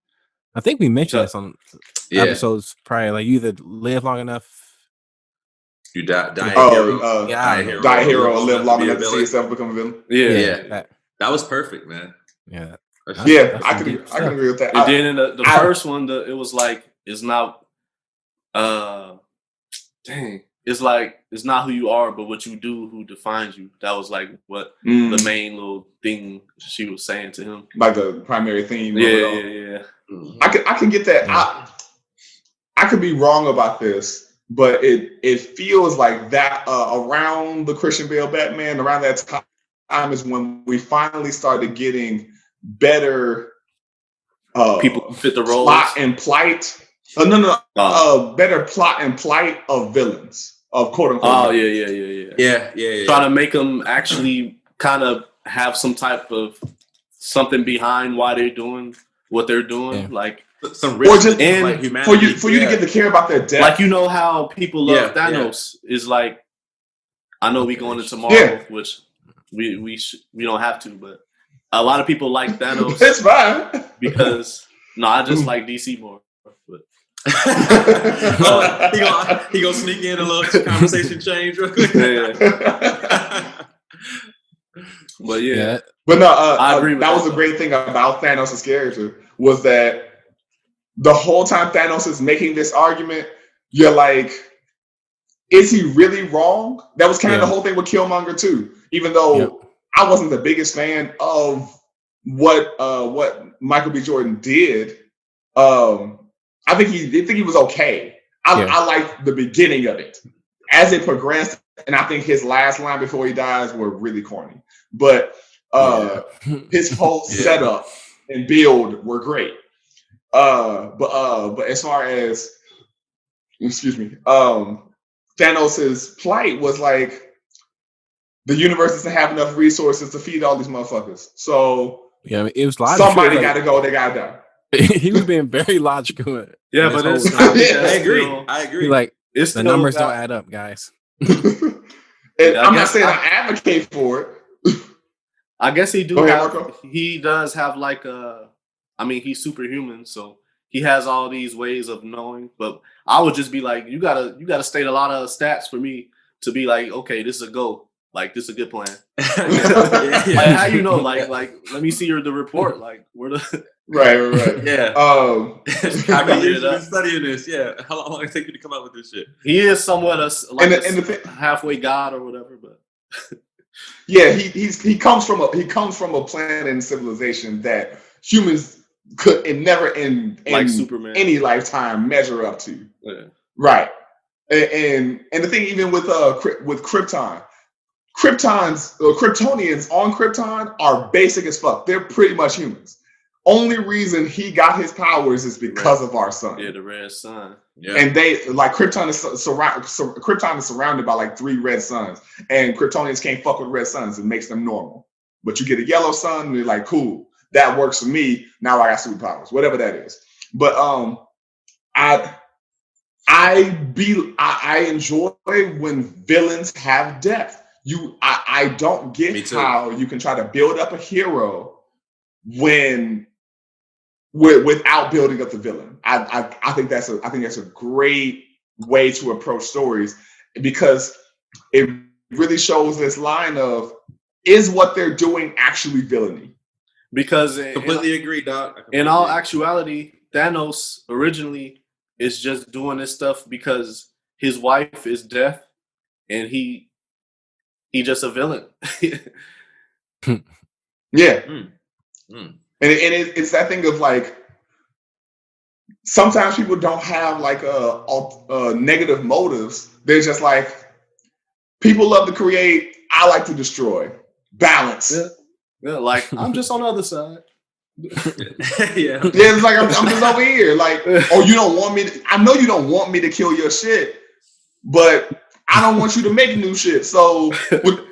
I think we mentioned this on episodes prior. Like you either live long enough, you die a hero, or live long enough to see yourself become a villain. Yeah. That was perfect, man. Yeah, I can agree with that. And then in the first one, it was like it's not. It's like it's not who you are, but what you do who defines you. That was like what the main little thing she was saying to him, like the primary theme. Yeah. I can get that. I could be wrong about this, but it feels like that around the Christian Bale Batman, around that time is when we finally started getting better people who fit the roles. Plot and plight. Better plot and plight of villains. Of quote unquote. Yeah. Trying to make them actually kind of have some type of something behind why they're doing what they're doing, like some risk, or just like humanity. For you to get to care about their death. Like how people love Thanos is like. I know we going into Marvel, which we don't have to, but a lot of people like Thanos. It's fine because I just like DC more. But he gonna sneak in a little conversation change real quick. But no, I agree with that. Was a great thing about Thanos' character was that the whole time Thanos is making this argument, you're like, is he really wrong? That was kind of the whole thing with Killmonger too. Even though I wasn't the biggest fan of what Michael B. Jordan did. I think he was okay. I liked the beginning of it. as it progressed, and I think his last line before he dies were really corny, but his whole setup and build were great. But as far as, excuse me, Thanos' plight was like, the universe doesn't have enough resources to feed all these motherfuckers. So yeah, I mean, it was logical. somebody like, got to go. They got to die. He was being very logical. Yeah, in but this it's, whole I think thing. that's I agree. still- I agree. He like it's the still numbers got- don't add up, guys. And Yeah, I I'm not guess saying I advocate for it. I guess he do Go ahead, have. Marco. He does have like a. I mean, he's superhuman, so he has all these ways of knowing. But I would just be like, you gotta state a lot of stats for me to be like, okay, this is a go. Like, this is a good plan. Yeah. Like, how you know? Like, let me see the report. Like, where the Right. Yeah. How many years you been studying this? Yeah. How long it take you to come up with this shit? he is somewhat And halfway god or whatever, but. Yeah, he comes from a planet and civilization that humans could never in Like Superman. any lifetime measure up to. Yeah. Right. And the thing, even with Krypton, Kryptonians on Krypton are basic as fuck. They're pretty much humans. Only reason he got his powers is because of our sun. Yeah, the red sun. Yeah. And they like Krypton is surrounded by like 3 red suns, and Kryptonians can't fuck with red suns. It makes them normal. But you get a yellow sun, and you're like, cool, that works for me. Now I got superpowers, whatever that is. But I enjoy when villains have depth. I don't get how you can try to build up a hero without building up the villain. I think that's a great way to approach stories, because it really shows this line of, is what they're doing actually villainy? Because Completely agree, Doc. In all actuality, Thanos originally is just doing this stuff because his wife is death, and he just a villain. Yeah. Mm. And it's that thing of like, sometimes people don't have like negative motives. They're just like, people love to create, I like to destroy. Balance. Yeah, like, I'm just on the other side. Yeah. Yeah, it's like I'm just over here. Like, oh, you don't want me to, I know you don't want me to kill your shit, but I don't want you to make new shit. So what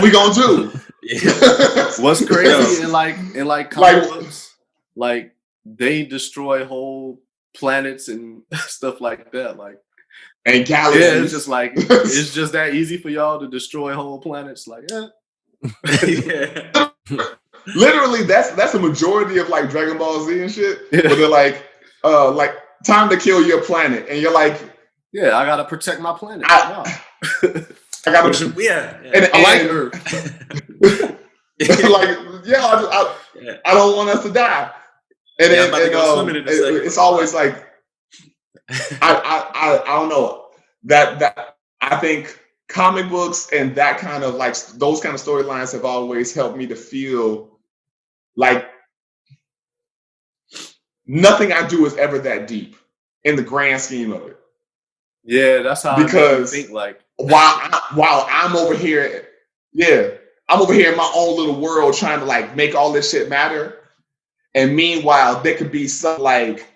we gonna do? Yeah. What's crazy in like comic books, like they destroy whole planets and stuff like that. Like, and galaxies. yeah, it's just like, it's just that easy for y'all to destroy whole planets. Like, Yeah. Literally, that's the majority of like Dragon Ball Z and shit. Yeah. Where they're like time to kill your planet, and you're like, yeah, I gotta protect my planet. I gotta, Yeah. and I like Earth. I don't want us to die. And Yeah, I'm about to go swimming in a second. it's always like, I don't know, that I think comic books and that kind of like those kind of storylines have always helped me to feel like nothing I do is ever that deep in the grand scheme of it. Yeah, that's how Because I think. Like, while I'm over here, I'm over here in my own little world trying to like make all this shit matter. And meanwhile, there could be some like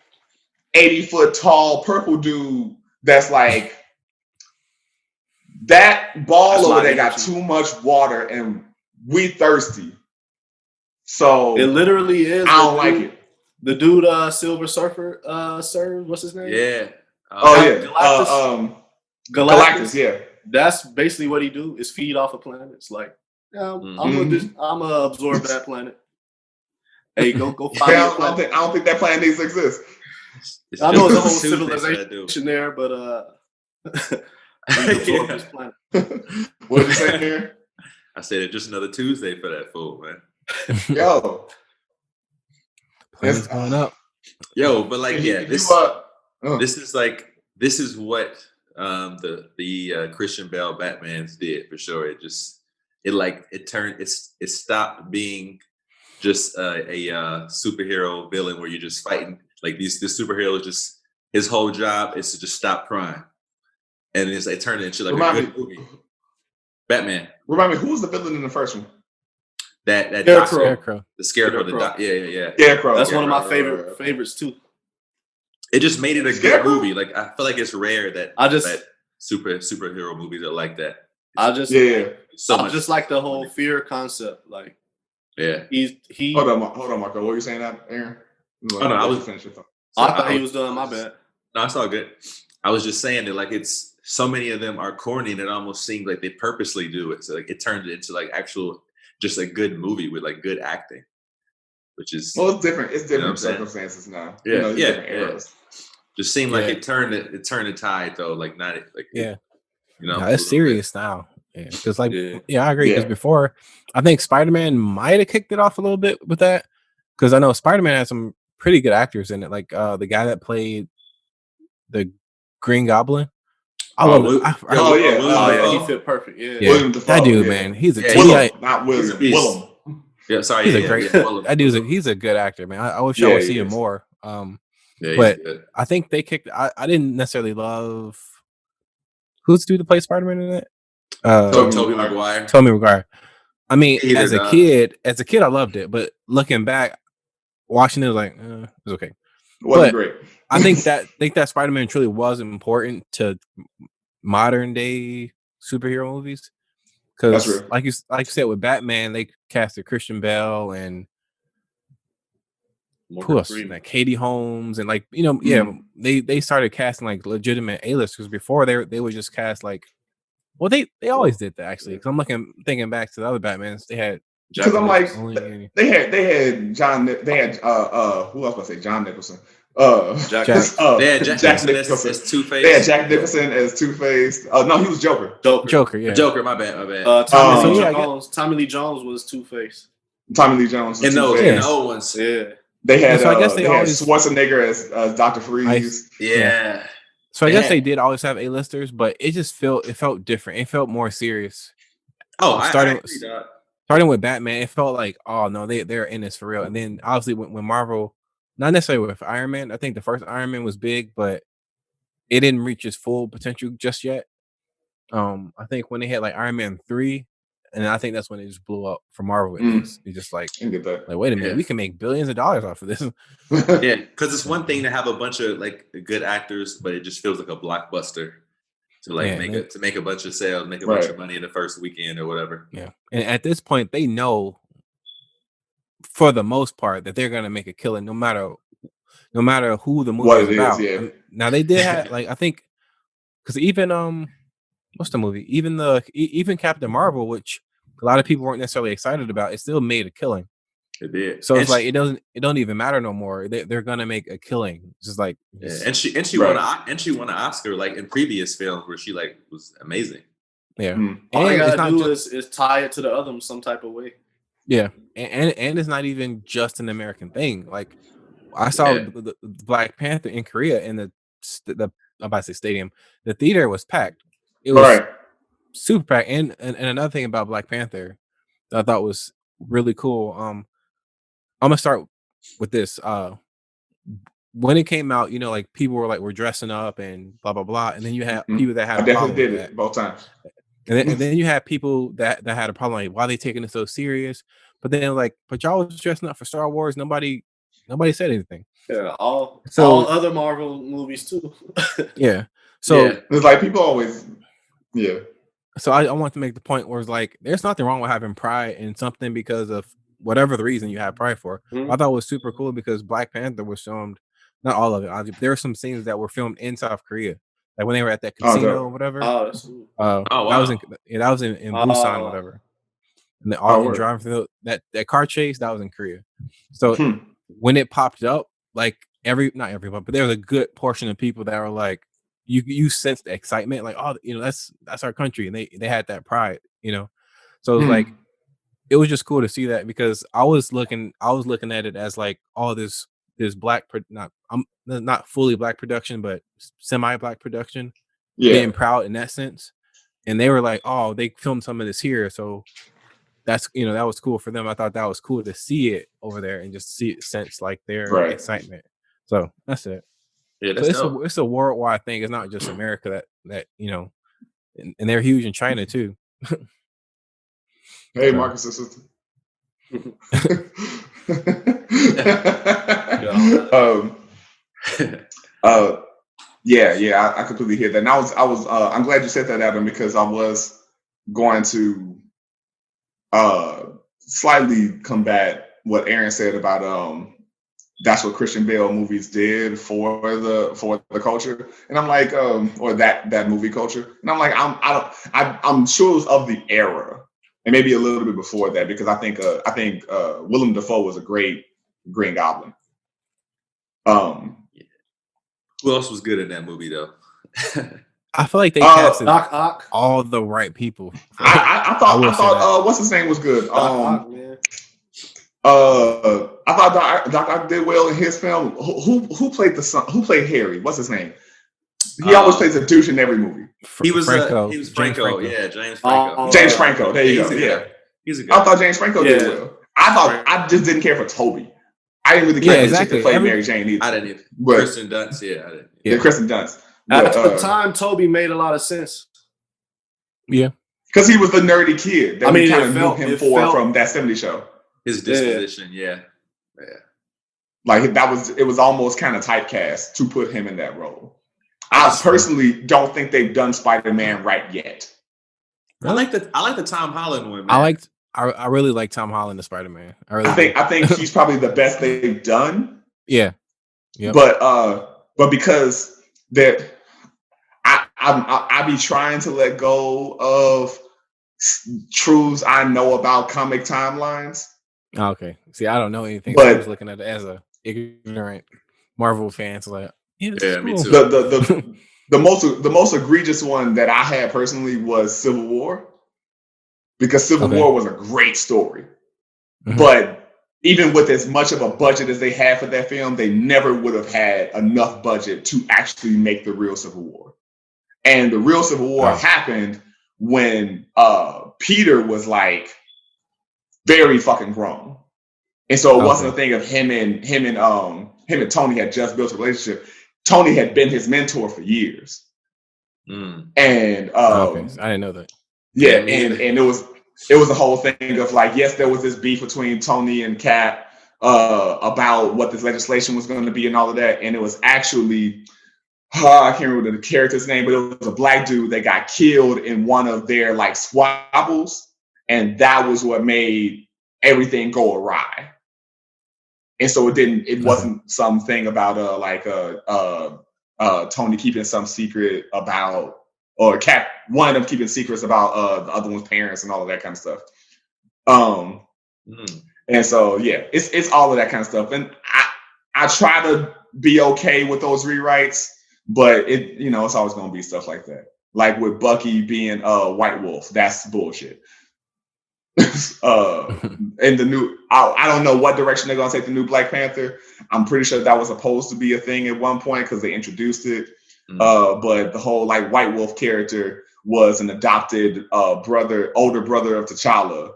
80-foot tall purple dude that's like, that ball That's over there my got energy. too much water and we thirsty. So it literally is. I don't like it. The dude, Silver Surfer, sir, what's his name? Yeah. Galactus, yeah. That's basically what he do, is feed off of planets. Like, yeah, I'm gonna absorb that planet. Hey, go find Yeah, your planet. I don't think that planet needs to exist. I know it's a whole Tuesday for that civilization there, but absorb Yeah. this planet. What did you say here? I said it's just another Tuesday for that fool, man. Yo. Planet's going up. Yo, but like, yeah, this is what the Christian Bale Batmans did for sure. It stopped being just a superhero villain where you're just fighting like this superhero is just, his whole job is to just stop crime. and it turned into like a Remind good movie. Batman. Remind me, who was the villain in the first one? That Scarecrow. doctor, Scarecrow. the Scarecrow. Scarecrow. Yeah. Scarecrow. That's one of my Right. favorites too. It just made it a good Scarecrow? movie. Like I feel like it's rare that that superhero movies are like that. I just like the whole fear concept. Like he. Hold on, Marco. What were you saying, that Aaron? No, I was finish your thought. I thought he was done. My bad. No, it's all good. I was just saying that like it's so many of them are corny and it almost seems like they purposely do it. So like it turned into like actual just a good movie with like good acting, which is it's different. It's different you know circumstances now. Yeah, different eras. Just seemed like it turned the tide though. Like not like it's serious now. Yeah, because I agree. Because before, I think Spider-Man might have kicked it off a little bit with that. Because I know Spider-Man has some pretty good actors in it, like the guy that played the Green Goblin. I love it. He fit perfect. Yeah, William Dafoe, that dude, man, he's a not William. Willem. Yeah, sorry, he's a great. That dude's he's a good actor, man. I wish I would see him more. But I think they kicked. I didn't necessarily love who's the dude that plays Spider-Man in it. Tobey Maguire. Tobey Maguire. I mean, as a kid, I loved it, but looking back, watching it was like, it was okay. Wasn't great. I think that Spider-Man truly was important to modern day superhero movies because, like you said, with Batman, they casted Christian Bale and Katie Holmes and they started casting like legitimate A-listers. Before they would just cast like, well, they always did that actually. Because I'm thinking back to the other Batmans, they had. Because I'm like, they had John. They had who else was I say? John Nicholson. They had Jack Nicholson as Two-Face. They had Jack Nicholson as Two-Face. No, he was Joker. Joker, yeah. Joker, my bad. Tommy Lee Jones was Two-Face. Tommy Lee Jones was Two-Face. In the old ones, They had. So I guess they had Schwarzenegger as Dr. Freeze. Yeah. So I guess they did always have A-listers, but it just felt different. It felt more serious. Starting with Batman, it felt like, oh no, they're in this for real. And then obviously when Marvel, not necessarily with Iron Man, I think the first Iron Man was big, but it didn't reach its full potential just yet. I think when they had like Iron Man 3, and I think that's when it just blew up for Marvel. It's just like wait a minute, we can make billions of dollars off of this. Yeah, because it's one thing to have a bunch of like good actors, but it just feels like a blockbuster. To make a bunch of sales, make a bunch of money in the first weekend or whatever. Yeah, and at this point, they know for the most part that they're gonna make a killing, no matter who the movie is about. Now they did have I think because even what's the movie? Even Captain Marvel, which a lot of people weren't necessarily excited about, it still made a killing. It did. So it's like it don't even matter no more. They're gonna make a killing. It's just like and she won an Oscar like in previous films where she like was amazing. Yeah. All you gotta do is tie it to the other some type of way. Yeah, and it's not even just an American thing. Like I saw the Black Panther in Korea in the I'm about to say stadium. The theater was packed. It was super packed. And another thing about Black Panther that I thought was really cool. I'm gonna start with this. When it came out, like people were dressing up and blah blah blah, and then you have people that had. I definitely did it both times. And then you have people that had a problem like, why are they taking it so serious? But then but y'all was dressing up for Star Wars. Nobody said anything. Yeah, all other Marvel movies too. Yeah. So it's like people always. Yeah. So I want to make the point where it's like there's nothing wrong with having pride in something because of whatever the reason you have pride for. I thought it was super cool because Black Panther was filmed, not all of it. There were some scenes that were filmed in South Korea, like when they were at that casino or whatever. Wow. That was in Busan, whatever. And then driving through that car chase, that was in Korea. So when it popped up, like not everyone, but there was a good portion of people that were like, you sensed the excitement, like, oh, that's our country, and they had that pride, So it was like, it was just cool to see that because I was looking at it as like all this black, not fully black production, but semi-black production, being proud in that sense. And they were like, oh, they filmed some of this here, so that's that was cool for them. I thought that was cool to see it over there and just sense like their excitement. So that's it. Yeah, So that's dope. it's a worldwide thing. It's not just America that and they're huge in China too. Hey, So, Marcus' sister. Yeah. Yeah, I completely hear that. And I'm glad you said that, Adam, because I was going to slightly combat what Aaron said about that's what Christian Bale movies did for the culture, and I'm like, or that movie culture, and I'm like, I'm sure it was of the era, and maybe a little bit before that, because I think Willem Dafoe was a great Green Goblin. Who else was good in that movie though? I feel like they casted Doc Ock. all the right people. I thought what's his name was good. Doc Ock, man. I thought Doc Ock did well in his film. Who played the son? Who played Harry? What's his name? He always plays a douche in every movie. He was Franco. Franco. Franco. Yeah, James Franco. James Franco. There you go. Yeah, he's a good. I thought James Franco did well. I just didn't care for Toby. I didn't really care for the chick that played Mary Jane either. I didn't either. But, Kristen Dunst, I didn't. Yeah, Kristen Dunst. At the time, Toby made a lot of sense. Yeah, because he was the nerdy kid that we kind of knew him from That 70s Show. His disposition, yeah. Like it was almost kind of typecast to put him in that role. I personally don't think they've done Spider-Man right yet. I like the Tom Holland one, man. I really like Tom Holland as Spider-Man. I think he's probably the best they've done. Yeah. Yep. But because that I be trying to let go of truths I know about comic timelines. Okay. See, I don't know anything. But I was looking at it as a ignorant Marvel fan. So like, me too. The most egregious one that I had personally was Civil War, because Civil War was a great story. Mm-hmm. But even with as much of a budget as they had for that film, they never would have had enough budget to actually make the real Civil War. And the real Civil War happened when Peter was like very fucking grown. And so it wasn't a thing of him and Tony had just built a relationship. Tony had been his mentor for years. And I didn't know that. Yeah, and it was a whole thing of like, yes, there was this beef between Tony and Cap about what this legislation was going to be and all of that. And it was actually, I can't remember the character's name, but it was a black dude that got killed in one of their like squabbles. And that was what made everything go awry. And so it wasn't something about Tony keeping some secret about, or Cap, one of them keeping secrets about the other one's parents and all of that kind of stuff. And so yeah, it's all of that kind of stuff. And I try to be okay with those rewrites, but it's always gonna be stuff like that. Like with Bucky being White Wolf, that's bullshit. And the new, I don't know what direction they're gonna take the new Black Panther. I'm pretty sure that was supposed to be a thing at one point because they introduced it. But the whole like White Wolf character was an adopted older brother of T'Challa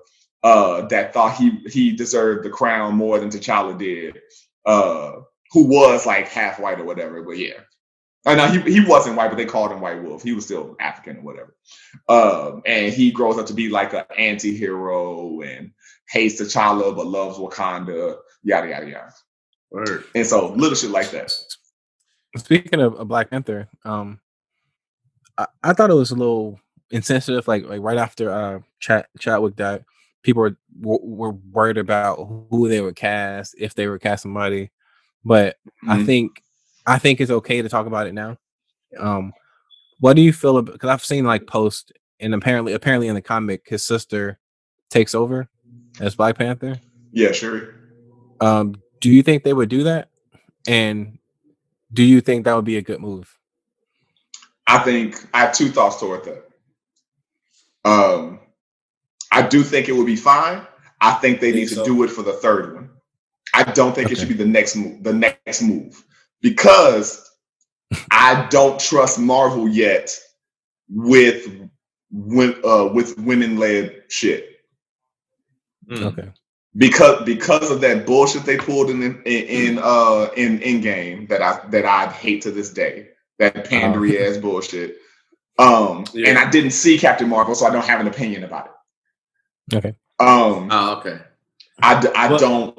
that thought he deserved the crown more than T'Challa did, who was like half white or whatever. But yeah. No, he wasn't white, but they called him White Wolf. He was still African or whatever. And he grows up to be like an anti-hero and hates T'Challa but loves Wakanda, yada, yada, yada. Word. And so little shit like that. Speaking of Black Panther, I thought it was a little insensitive. Like right after Chadwick died, people were worried about who they would cast, if they would cast somebody. But I think it's okay to talk about it now. What do you feel about? Because I've seen like posts, and apparently in the comic, his sister takes over as Black Panther. Yeah, sure. Do you think they would do that? And do you think that would be a good move? I have two thoughts toward that. I do think it would be fine. I think they need to do it for the third one. I don't think it should be the next move, because I don't trust Marvel yet with women-led shit. Okay. because of that bullshit they pulled in Endgame that I hate to this day. That pandery ass bullshit. And I didn't see Captain Marvel, so I don't have an opinion about it. Okay. Okay. I don't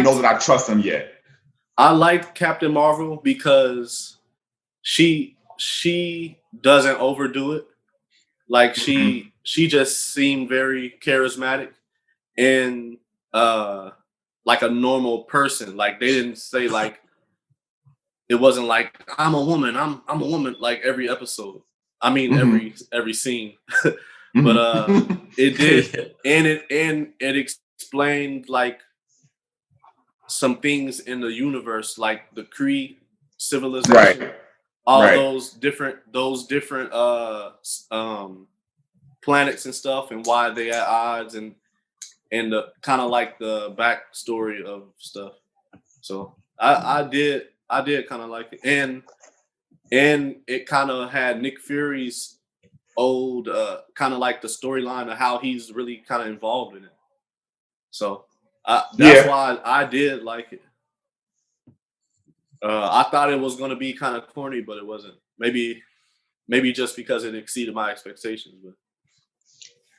know that I trust them yet. I liked Captain Marvel because she doesn't overdo it. Like she just seemed very charismatic and like a normal person. Like they didn't say like it wasn't like I'm a woman, I'm a woman like every episode. I mean every scene. But it did and it explained like some things in the universe, like the Kree civilization, all those different planets and stuff, and why they at odds, and the kind of like the backstory of stuff. So I did kind of like it, and it kind of had Nick Fury's old kind of like the storyline of how he's really kind of involved in it. So that's why I did like it. I thought it was going to be kind of corny, but it wasn't. Maybe just because it exceeded my expectations. But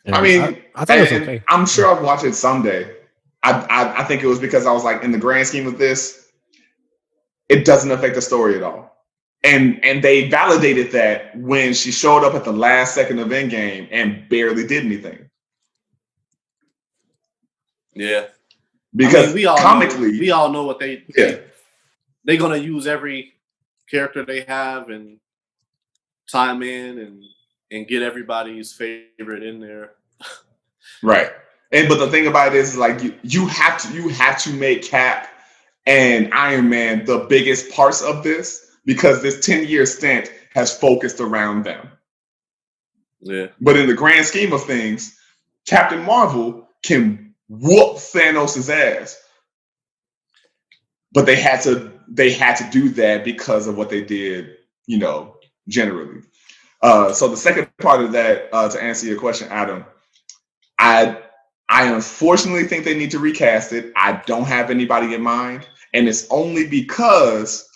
Yeah, I mean, I thought it was okay. I'm sure I'll watch it someday. I think it was because I was like, in the grand scheme of this, it doesn't affect the story at all. And they validated that when she showed up at the last second of Endgame and barely did anything. Yeah. Because we all know what they're gonna use every character they have and time in and get everybody's favorite in there. Right. But the thing about it is like you have to make Cap and Iron Man the biggest parts of this, because this 10-year stint has focused around them. Yeah. But in the grand scheme of things, Captain Marvel can whoop Thanos' ass. But they had to do that because of what they did, generally. So the second part of that, to answer your question, Adam, I unfortunately think they need to recast it. I don't have anybody in mind, and it's only because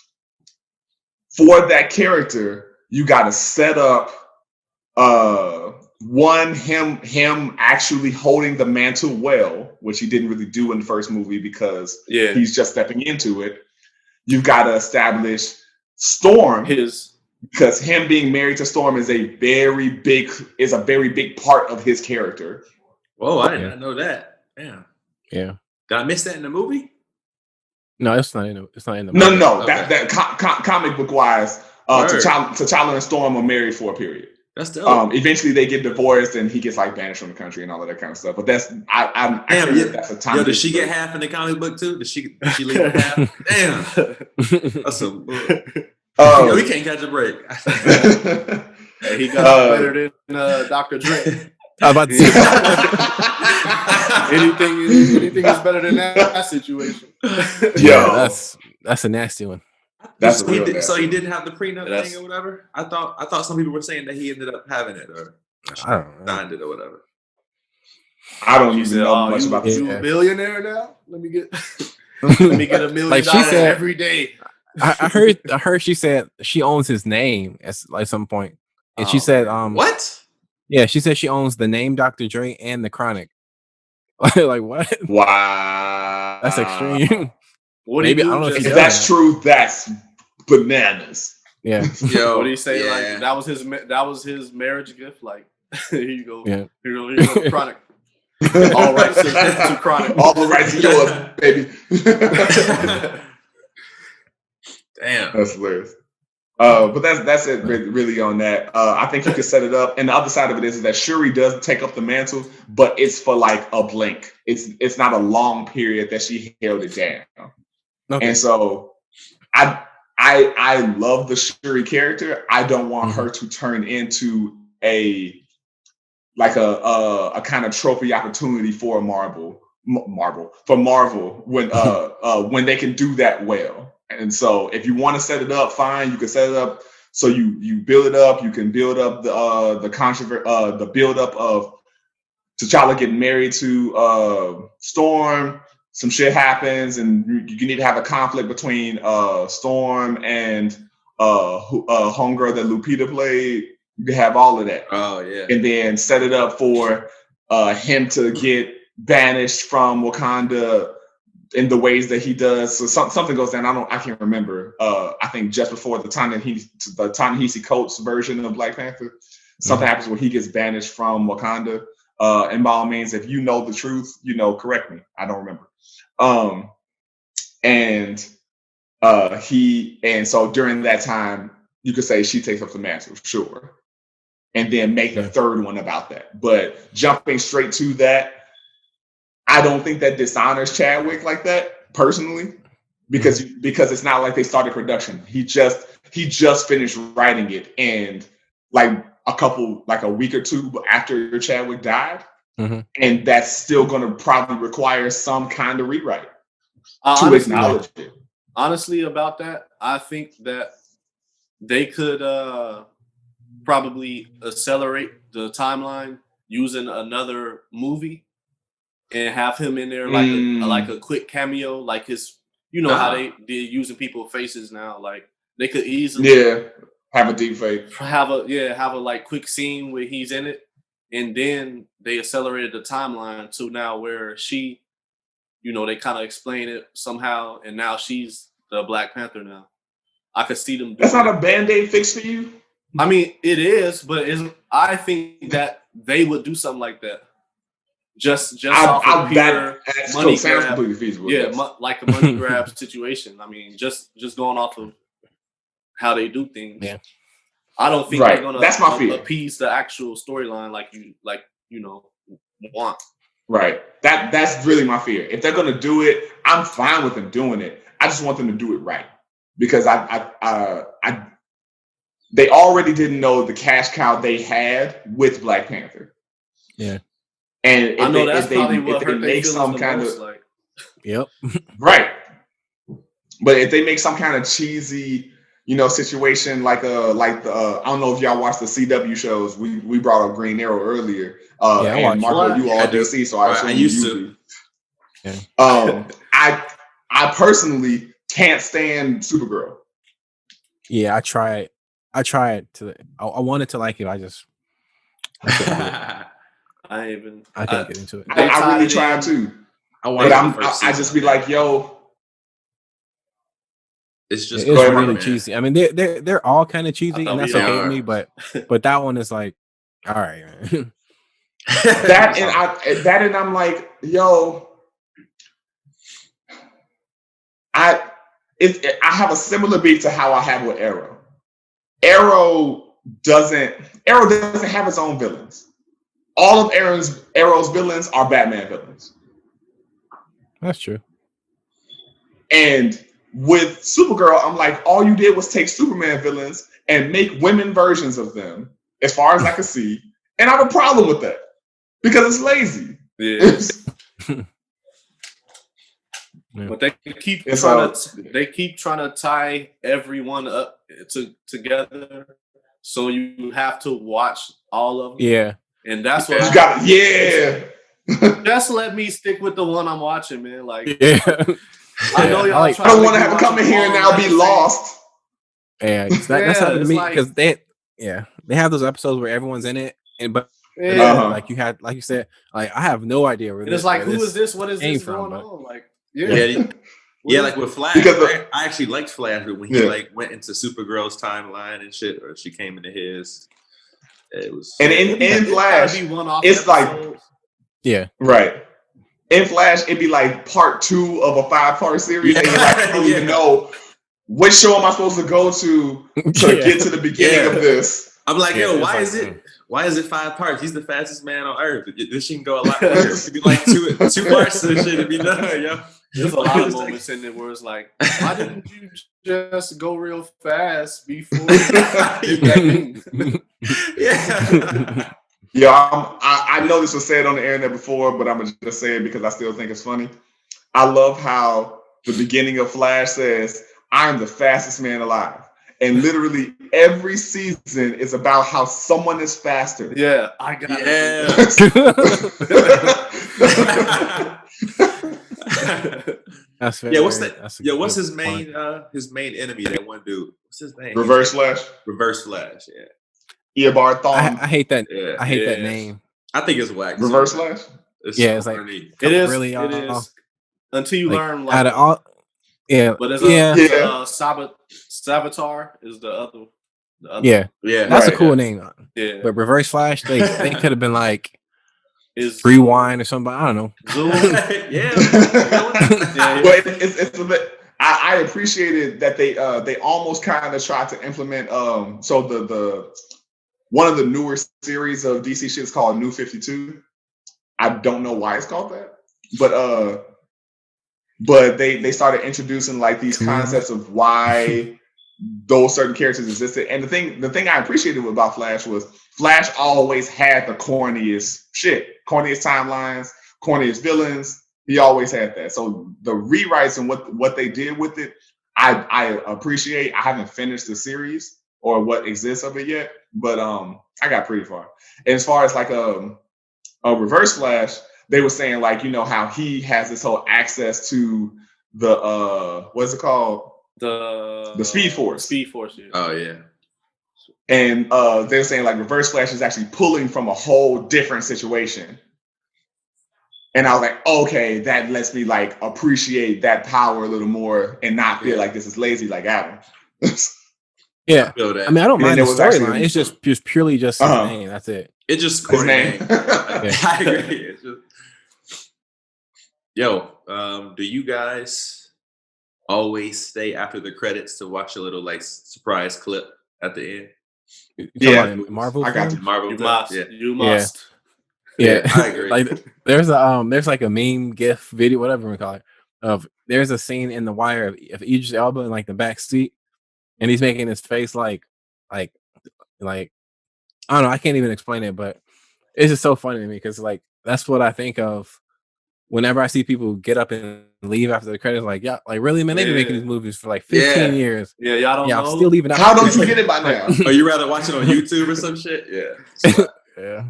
for that character, you got to set up him actually holding the mantle well, which he didn't really do in the first movie because he's just stepping into it. You've got to establish Storm, because him being married to Storm is a very big part of his character. Whoa, I did not know that. Damn. Yeah. Did I miss that in the movie? No, it's not in the movie. No. Okay. That comic book wise, T'Challa and Storm are married for a period. That's dope. Eventually they get divorced and he gets like banished from the country and all of that kind of stuff. But that's that's a time. Yo, did she get half in the comic book too? Did she leave half? Damn. That's some we can't catch a break. Hey, he got better than Dr. Dre. I was about to say anything is better than that situation. Yo, that's a nasty one. That's so he didn't have the prenup thing or whatever. I thought some people were saying that he ended up having it or I don't know. signed it or whatever. I don't even know much about this. You a billionaire now? Let me get $1 million like she said, every day. I heard she said she owns his name at like some point, and she said what? Yeah, she said she owns the name Dr. Dre and the Chronic. Like what? Wow, that's extreme. Maybe I don't know if that's true. That's bananas. Yeah. Yo, what do you say? Yeah. Like that was his marriage gift. Like here you go. Yeah. Here you go, Chronic. All rights to Chronic. All the rights are yours, baby. Damn, that's hilarious. But that's it really on that. I think you can set it up. And the other side of it is that Shuri does take up the mantle, but it's for like a blink. It's not a long period that she held it down. Okay. And so I love the Shuri character. I don't want her to turn into a kind of trophy opportunity for Marvel when they can do that well. And so if you want to set it up, fine, you can set it up. So you build it up, you can build up the build up of T'Challa getting married to Storm. Some shit happens, and you need to have a conflict between Storm and homegirl that Lupita played. You have all of that. Oh yeah. And then set it up for him to get banished from Wakanda in the ways that he does. So something goes down. I can't remember. I think just before the Ta-Nehisi Coates version of Black Panther, something happens where he gets banished from Wakanda. And by all means, if you know the truth, correct me. I don't remember. So during that time, you could say she takes up the mantle, sure. And then make the third one about that. But jumping straight to that, I don't think that dishonors Chadwick like that, personally, because it's not like they started production. He just finished writing it, and like a week or two after Chadwick died, and that's still going to probably require some kind of rewrite to acknowledge it. Honestly, about that, I think that they could probably accelerate the timeline using another movie and have him in there like a quick cameo, like his, how they're using people's faces now. Like they could easily have a deep fake, have a like quick scene where he's in it, and then they accelerated the timeline to now where she, they kind of explain it somehow, and now she's the Black Panther now. I could see them. That's not a Band-Aid fix for you? I mean, it is, but I think that they would do something like that. Just off of pure money grab. Yeah, like a money grab situation. I mean, just going off of how they do things. Yeah. I don't think they're gonna That's my fear. Appease the actual storyline like you want. Right. That's really my fear. If they're gonna do it, I'm fine with them doing it. I just want them to do it right. Because they already didn't know the cash cow they had with Black Panther. Yeah. And I know that's probably what hurt their feelings some the kind most, of like. Yep. Right. But if they make some kind of cheesy, situation like I don't know if y'all watch the CW shows. We brought up Green Arrow earlier. And Marco, you all DC, so I used to. Yeah. I personally can't stand Supergirl. Yeah, I tried to. I wanted to like it. I can't get into it. I really tried to. I just be like, yo, it's just it's really cheesy. I mean, they're all kind of cheesy, and that's okay with me. But that one is like, all right, man. and I'm like, yo, I have a similar beat to how I have with Arrow. Arrow doesn't have its own villains. All of Arrow's villains are Batman villains. That's true. And with Supergirl, I'm like, all you did was take Superman villains and make women versions of them, as far as I can see. And I have a problem with that because it's lazy. Yeah. But they keep trying to tie everyone up together, so you have to watch all of them. Yeah, and that's what Just let me stick with the one I'm watching, man. Like, I know y'all. I don't want to have to come in here and now be lost. Yeah, that's happened to me because they have those episodes where everyone's in it, like you said, like I have no idea where. And it's like, who is this? What is this going on? Like. Yeah, like with Flash. I actually liked Flash when he like went into Supergirl's timeline and shit, or she came into his. It was in Flash, it's like right. In Flash, it'd be like part 2 of a 5-part series, and you're like, I don't even know which show am I supposed to go to get to the beginning of this. I'm like, yo, why is it 5 parts? He's the fastest man on earth. This shit can go a lot quicker. It could be like two parts of this shit to be done, yo. There's a lot of moments in it where it's like, why didn't you just go real fast before you did that thing? Yeah. Yeah, I know this was said on the internet before, but I'm going to just say it because I still think it's funny. I love how the beginning of Flash says, I'm the fastest man alive. and literally every season is about how someone is faster. Yeah, I got Yeah. That's Yeah, what's very- that? that's a Yeah, what's good his point. main enemy? That one dude. What's his name? Reverse Flash. Reverse Flash. Yeah, Eobard Thawne. I hate that. yeah. I hate that Yeah. name. I think it's whack. Reverse too. Flash. It's Yeah, it's like- corny. It is. Really, It is. Until you Like, learn, out like, of all, yeah, but there's yeah, Savitar is the other. yeah. Yeah, That's Right. a cool name. Yeah. But Reverse Flash, they could have been like Is Rewind or something. I don't know. Zoom? yeah. Yeah. But it's a bit. I appreciated that they almost kind of tried to implement so the one of the newer series of DC shit is called New 52. I don't know why it's called that, but they started introducing like these concepts of why those certain characters existed. And the thing I appreciated about Flash was Flash always had the corniest shit, corniest timelines, corniest villains. He always had that. So the rewrites and what they did with it, I appreciate. I haven't finished the series or what exists of it yet, but I got pretty far. And as far as like a Reverse Flash, they were saying like, you know, how he has this whole access to the what's it called? The Speed Force. Speed Force, yeah. Oh yeah. And they're saying like Reverse Flash is actually pulling from a whole different situation. And I was like, okay, that lets me like appreciate that power a little more and not feel like this is lazy like Adam. Yeah, Feel that. I mean, I don't And then mind the there was actually- storyline. It's just purely just his name. That's it. It's just His corny name. name. I agree. It's just... Yo, do you guys always stay after the credits to watch a little like surprise clip at the end? You Yeah, talking about Marvel. I got films? you. Marvel. You stuff? must. Yeah. You must. Yeah, I agree. Like there's like a meme GIF video, whatever we call it, of there's a scene in The Wire of Idris Elba in like the back seat, and he's making his face like I don't know, I can't even explain it, but it's just so funny to me because like that's what I think of whenever I see people get up and leave after the credits. Like, yeah, like really, man, they've been making Yeah. these movies for like 15 Yeah. years. Yeah, y'all don't Yeah, know. I'm still leaving. How don't you get it by now? Or you rather watch it on YouTube or some shit? Yeah. Yeah,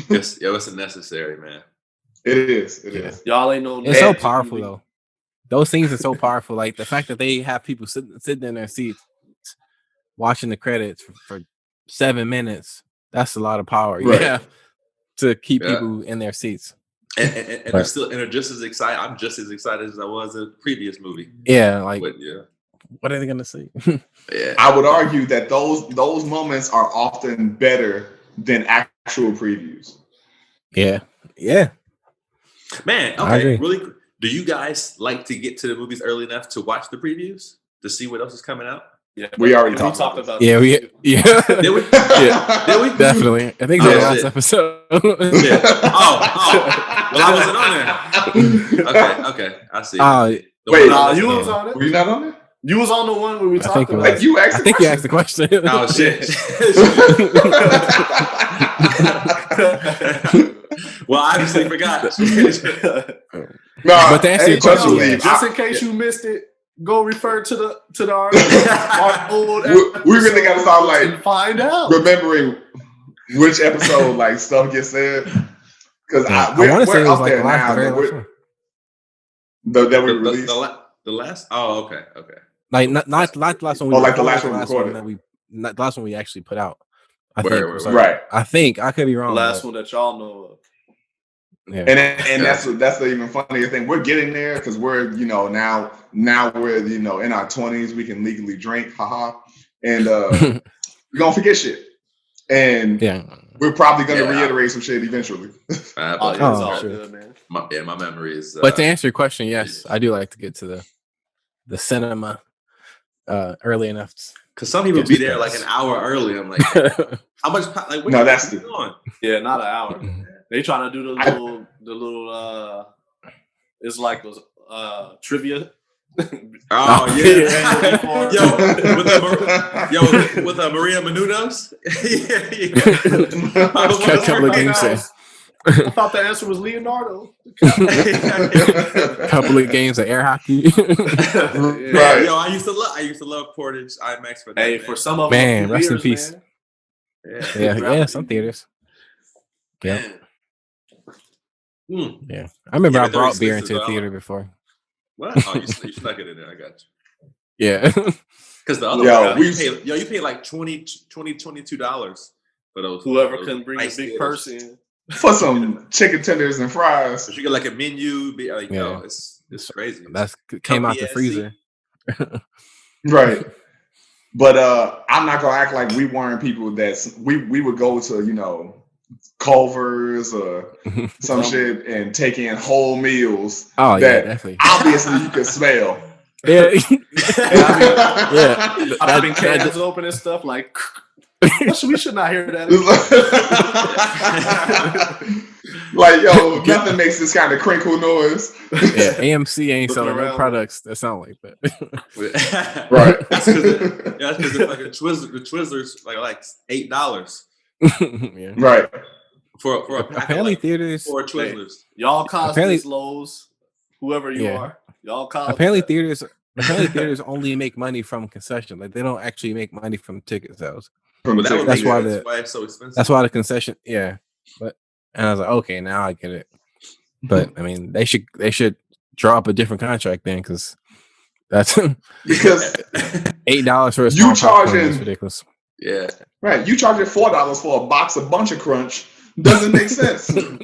Yes, yo, it's necessary, man. It is. It Yeah. is. Y'all ain't know. it's so nothing. powerful though. Those scenes are so powerful. Like the fact that they have people sitting in their seats watching the credits for 7 minutes. That's a lot of power. Right. Yeah, to keep Yeah. people in their seats. And they're just as excited. I'm just as excited as I was in the previous movie. Yeah, like But yeah. what are they gonna see? Yeah. I would argue that those moments are often better than actual previews. yeah. Man, I okay. agree. Really, do you guys like to get to the movies early enough to watch the previews to see what else is coming out? Yeah, We already we talked talked about about. Yeah, this. yeah. Did we? Yeah. Did we? Definitely. I think it's Oh, the last shit. episode. Yeah. Oh. Well, I wasn't on there. Okay. I see. The Wait, one I Nah, you wasn't was on. on it. Were you not on it? You was on the one where we I talked think it about. was. Like you asked. I think you asked the question. Oh shit. Well, I obviously forgot. No, But to answer your question, trust me, yeah. Just in case you missed it, go refer to our old. we really got to start like and find out. remembering which episode like stuff gets said because I we're want to say it up was like there the last, now the very that last we're- one. that we released. The last. Oh, okay. Like not the last one. Oh, like the last recorded, one we recorded. that we not the last one we actually put out. I Word, think. word, So, word. Right. I think I could be The wrong. last but, one that y'all know of. Yeah. And that's the even funnier thing. We're getting there because we're now we're in our 20s. We can legally drink, haha, and we're gonna forget shit, and Yeah. we're probably gonna Yeah. reiterate some shit eventually. Oh, yeah, it's Oh, all sure. good, man. My memory is. But to answer your question, yes, I do like to get to the cinema early enough. because some people be there like an hour early. I'm like, how much? Like, what No, are that's you the- doing? Yeah, not an hour. They trying to do the little. It's like those trivia. Oh yeah, Yeah. with Maria Menounos. A couple of games there. I thought the answer was Leonardo. Couple of games of air hockey. Right. Yo, I used to love Portage IMAX for that. Hey, man. for some of Man, them, rest in years, peace. man. Yeah, some theaters. Yeah. Mm. Yeah. I remember Yeah, I but they're brought beer expensive, into a though. theater before. What? Oh, you snuck it in there. I got you. Yeah. Because the other Yo, one, you pay like $22 for those. Whoever those couldn't bring a nice big theaters. purse in. for some chicken tenders and fries. But you get like a menu. Like, Yeah. yo, it's crazy. That's came out the Comfy-ass freezer. Right. But I'm not gonna act like we weren't people that we would go to, Culver's or some shit and take in whole meals Oh yeah, that definitely. obviously you can smell. Yeah. Yeah. I've been that- cans open and stuff like. We should not hear that. Like, yo, nothing makes this kind of crinkle noise. Yeah, AMC ain't Looking selling no around. products that sound like that. Right. That's because the fucking Twizzlers like $8 Yeah. Right. for a pack Apparently of like theaters. 4 Twizzlers. Y'all caused Apparently- this, Lowe's, whoever you Yeah. are. Y'all caused Apparently that. theaters only make money from concession. Like they don't actually make money from ticket sales. From But that would That's make why sense why it's so expensive. That's why the concession. Yeah. And I was like, okay, now I get it. But I mean, they should draw up a different contract then, because that's because $8 for a You small popcorn charging- is ridiculous. Yeah. right, you charging $4 for a box of Bunch of Crunch doesn't make sense. When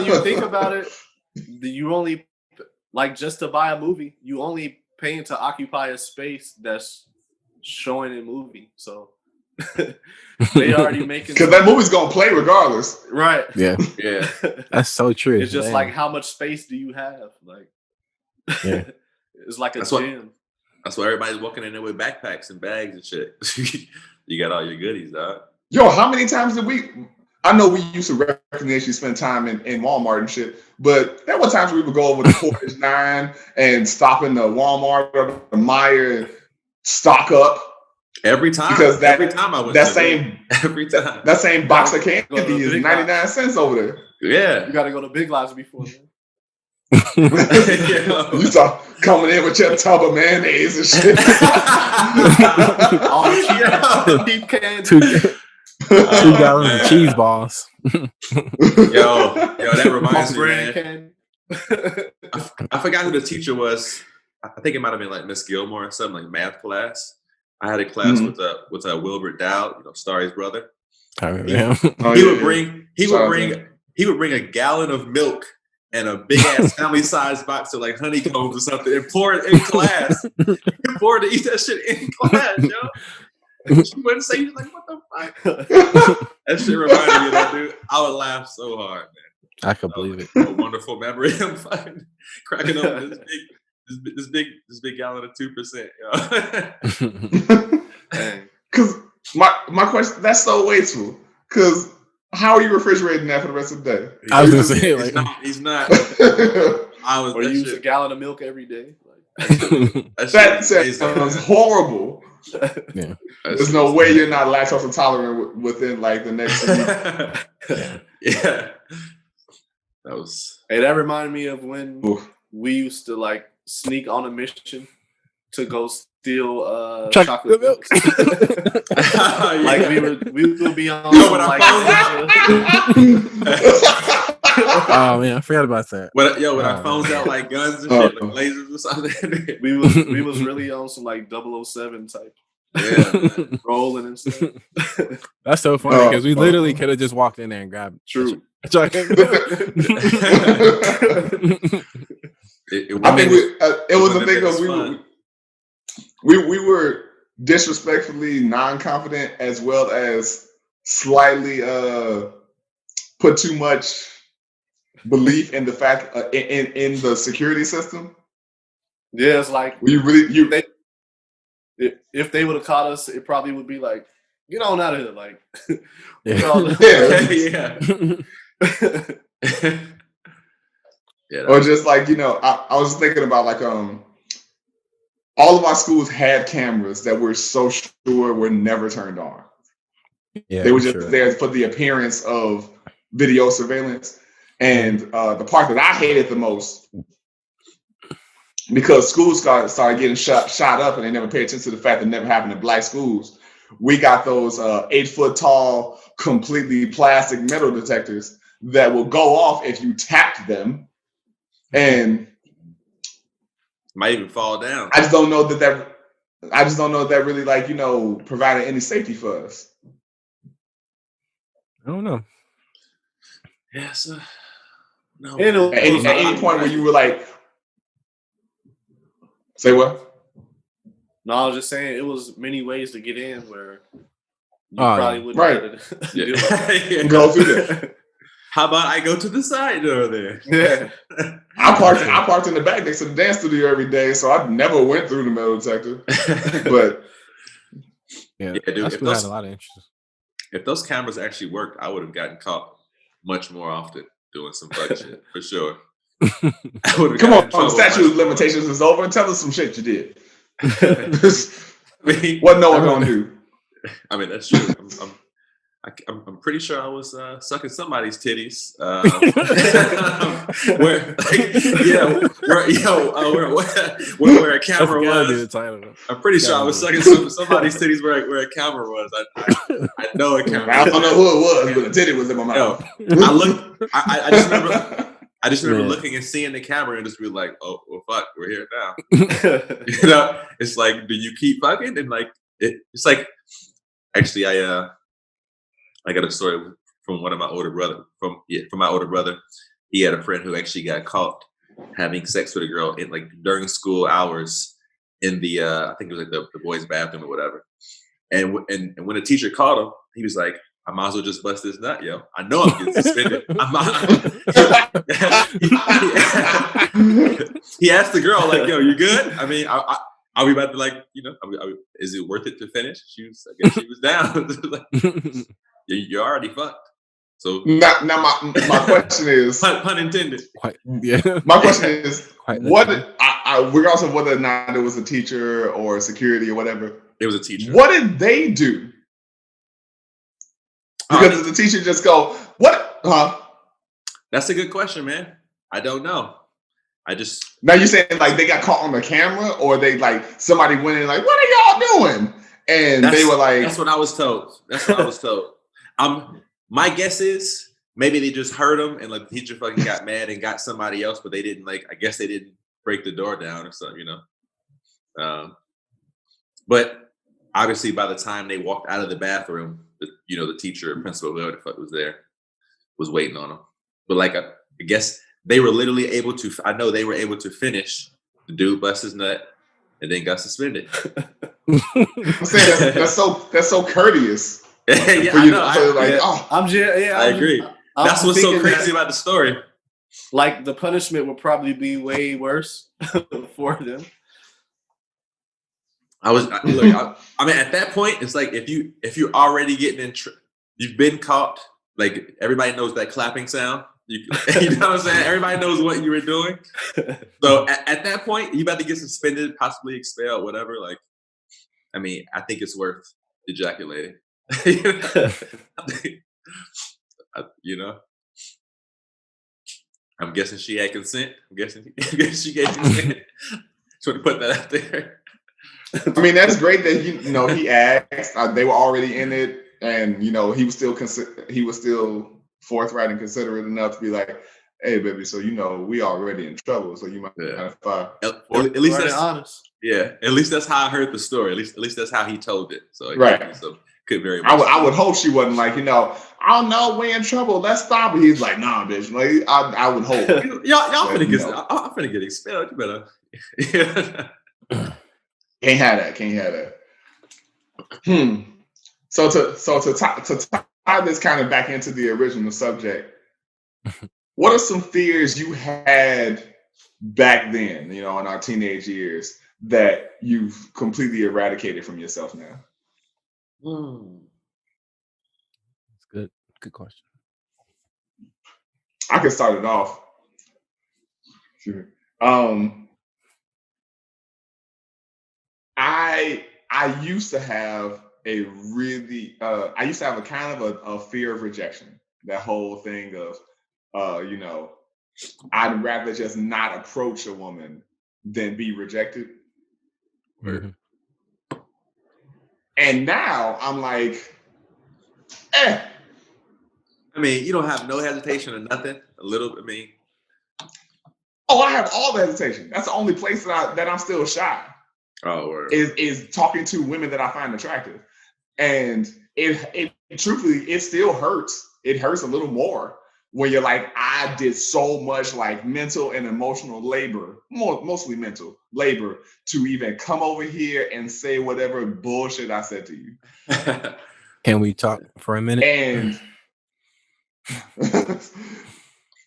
you think about it, you only just to buy a movie, you only paying to occupy a space that's showing a movie. So they already making Because that movie's gonna play regardless. right. Yeah, Yeah. that's so true. It's just Man. like how much space do you have? Like Yeah. it's like a That's what- gym. That's why everybody's walking in there with backpacks and bags and shit. You got all your goodies, dog. Yo, how many times did I know we used to recreationally spend time in Walmart and shit, but there were times we would go over to Portage 9 and stop in the Walmart or the Meijer and stock up. Every time. Because every time I was that same that same box of candy Go to the is big 99 cents over there. Yeah. You gotta go to Big Lots before then. You start coming in with your tub of mayonnaise and shit. All the cheap cans. $2 of cheese balls. Yo, that reminds me, Off-brand man. can. I forgot who the teacher was. I think it might have been like Miss Gilmore or something, like math class. I had a class with Wilbert Dowd, Starry's brother. I remember him. Oh, He yeah, would yeah. bring a gallon of milk and a big ass family size box of like honeycombs or something and pour it in class. He pour it to eat that shit in class, yo. She wouldn't say, he's like, what the fuck? That shit reminded me of that dude. I would laugh so hard, man. I could believe it. A wonderful memory. I'm fucking cracking open this big gallon of 2%. Yo. Because my question, that's so wasteful. Because how are you refrigerating that for the rest of the day? I was gonna say, he's not. I was. Or that use a shit- gallon of milk every day. That sounds horrible. Yeah. There's no way you're not lactose intolerant within like the next week. Yeah. That was. Hey, that reminded me of when Oof. we used to like sneak on a mission to go steal Chocolate milk. Like we would be on Yo, some, when I like Oh man, I forgot about that. When our phones out like guns and shit, like lasers or something. we was really on some like 007 type Yeah. rolling and stuff. That's so funny because we literally could have just walked in there and grabbed True. chocolate milk. I think it was a thing of we were disrespectfully non-confident as well as slightly put too much belief in the fact in the security system. Yeah, it's like if they would have caught us, it probably would be like, get on out of here, like Yeah. Or just like, I was thinking about like all of our schools had cameras that we're so sure were never turned on. Yeah, They were just there for the appearance of video surveillance. And the part that I hated the most, because schools started getting shot up, and they never paid attention to the fact that it never happened in black schools. We got those 8-foot tall, completely plastic metal detectors that will go off if you tapped them, and might even fall down. I just don't know that really, like, you know, provided any safety for us. I don't know. Yes. No. And At any point where you were like, say what? No, I was just saying it was many ways to get in where you Oh, probably yeah. wouldn't Right. have to Yeah. deal with that. Yeah. Go through that. How about I go to the side door there? Yeah. I parked in the back next to the dance studio every day, so I never went through the metal detector. But Yeah, Yeah, dude, that school had a lot of interest. If those cameras actually worked, I would have gotten caught much more often doing some fuck shit for sure. I would have come gotten on, in trouble statute of much more. limitations is over. Tell us some shit you did. I mean, What no one gonna do? I mean, that's true. I'm pretty sure I was sucking somebody's titties. Where, where a camera was. I'm pretty sure I was sucking somebody's titties where a camera was. I know a camera. I don't know who it was, but a titty was in my mouth. I just remember looking and seeing the camera and just be like, oh, well, fuck, we're here now. You know, it's like, do you keep fucking? And like, it's like, actually, I got a story from one of my older brother. From my older brother, he had a friend who actually got caught having sex with a girl in like during school hours in the I think it was like the boys' bathroom or whatever. And when the teacher caught him, he was like, I might as well just bust this nut, yo. I know I'm getting suspended. He asked the girl, like, yo, you good? I mean, are we about to, like, you know, is it worth it to finish? I guess she was down. Like, you're already fucked. So now my question is, pun intended. My question is, regardless of whether or not it was a teacher or security or whatever, it was a teacher. What did they do? Because did the teacher just go, what? That's a good question, man. I don't know. Now you're saying like they got caught on the camera, or they like somebody went in like, what are y'all doing? And they were like, that's what I was told. My guess is maybe they just heard him and like the teacher fucking got mad and got somebody else, but they didn't I guess they didn't break the door down or something, you know. But obviously by the time they walked out of the bathroom, the teacher or principal, whoever the fuck was there, was waiting on them. But like I guess they were literally able to. I know they were able to finish. The dude bust his nut and then got suspended. I'm saying that's so courteous. Yeah, I know. I agree. That's what's so crazy about the story. Like the punishment would probably be way worse for them. I mean, at that point, it's like if you're already getting you've been caught. Like everybody knows that clapping sound. You know what I'm saying? Everybody knows what you were doing. So at that point, you about to get suspended, possibly expelled, whatever. Like, I mean, I think it's worth ejaculating. You know, I'm guessing she had consent. I'm guessing she gave consent. Just want to put that out there. I mean, that's great that he asked. They were already in it, and he was still forthright and considerate enough to be like, "Hey, baby, so we already in trouble, so you might have to at least that's honest." Yeah, at least that's how I heard the story. At least that's how he told it. So right. So could very much. I would hope she wasn't like, I don't know, we're in trouble. Let's stop it. He's like, nah, bitch. Like I would hope. Y'all finna get. I'm finna get expelled. You better. Can't have that. So to tie this kind of back into the original subject, what are some fears you had back then, in our teenage years that you've completely eradicated from yourself now? That's good question. I can start it off. I used to have a kind of a fear of rejection. that whole thing of, you know, I'd rather just not approach a woman than be rejected. Mhm. And now I'm like, eh. I mean, you don't have no hesitation or nothing. A little. I mean, Oh, I have all the hesitation. That's the only place that I'm still shy. oh, word. Is talking to women that I find attractive. And it truthfully, it still hurts. It hurts a little more when you're like, I did so much like mental and emotional labor, mostly mental labor, to even come over here and say whatever bullshit I said to you. Can we talk for a minute? And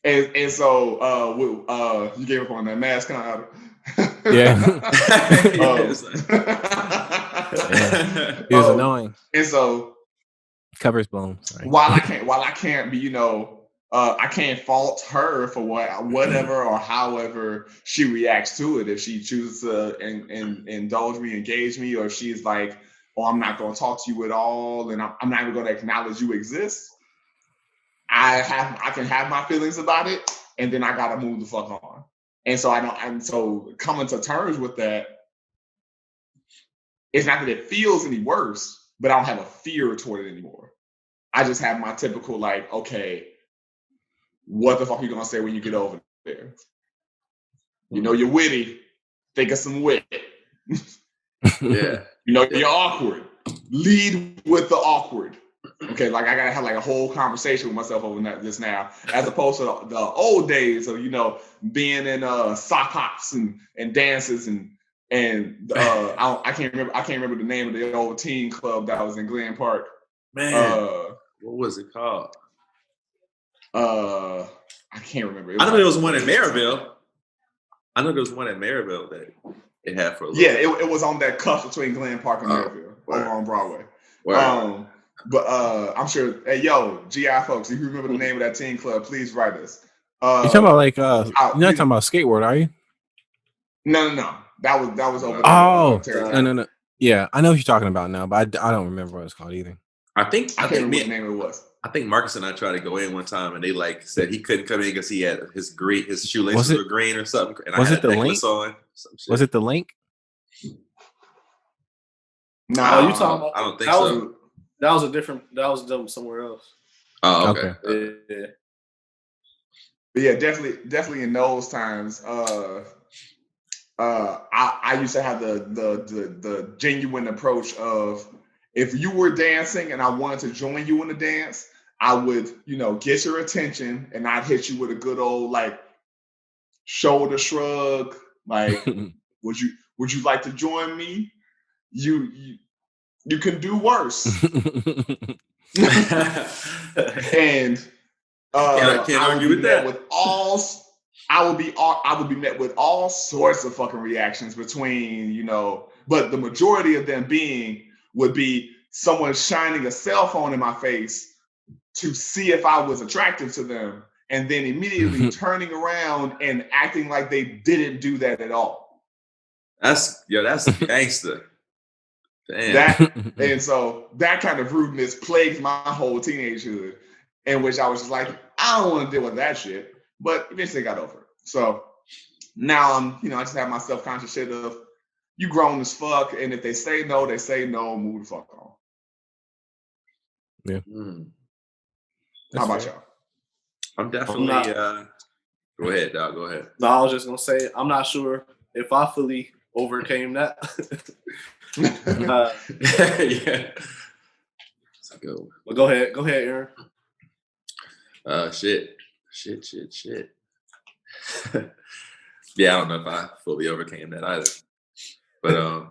and so you gave up on that mask kind of. Yeah. Yes. It was annoying. And so Covers blown. Sorry. while I can't be, you know, I can't fault her for whatever or however she reacts to it. If she chooses to indulge me, engage me, or if she's like, oh, I'm not going to talk to you at all, and I'm not even going to acknowledge you exist. I can have my feelings about it, and then I got to move the fuck on. And so so coming to terms with that, it's not that it feels any worse, but I don't have a fear toward it anymore. I just have my typical like, okay, what the fuck are you gonna say when you get over there? You know you're witty, think of some wit. Yeah. You know you're awkward. Lead with the awkward. Okay, like I gotta have like a whole conversation with myself over this now, as opposed to the old days of, you know, being in sock hops and dances and I can't remember the name of the old teen club that was in Glen Park. Man, what was it called? I can't remember. I know there was one in Maryville. I know there was one in Maryville that it had for a little. Yeah, it was on that cusp between Glen Park and Maryville, over on Broadway. But I'm sure, hey, yo, GI folks, if you remember the name of that teen club, please write us. You're talking about like you're not talking about skateboard, are you? No. That was over there. No. Yeah, I know what you're talking about now, but I don't remember what it's called either. I can't remember what the name of it was. I think Marcus and I tried to go in one time, and they like said he couldn't come in because he had his shoelaces were green or something. And was I had it the link? Was it the link? No, you talking about? I don't think so. That was done somewhere else. Oh, okay. Yeah. But yeah, definitely in those times, I used to have the genuine approach of, if you were dancing and I wanted to join you in the dance, I would, you know, get your attention and I'd hit you with a good old like shoulder shrug, like would you like to join me? You can do worse. And can't argue with that. I would be met with all sorts of fucking reactions between, you know, but the majority of them would be someone shining a cell phone in my face to see if I was attractive to them, and then immediately turning around and acting like they didn't do that at all. That's gangster. Damn. And so that kind of rudeness plagues my whole teenagehood, in which I was just like, I don't want to deal with that shit. But eventually got over it. So now I just have my self-conscious shit of, you grown as fuck, and if they say no, they say no, move the fuck on. Yeah. How about y'all? I'm definitely go ahead, dog. Go ahead. No, I was just gonna say I'm not sure if I fully overcame that. Yeah. Well, go ahead, Aaron. Shit. Yeah, I don't know if I fully overcame that either. But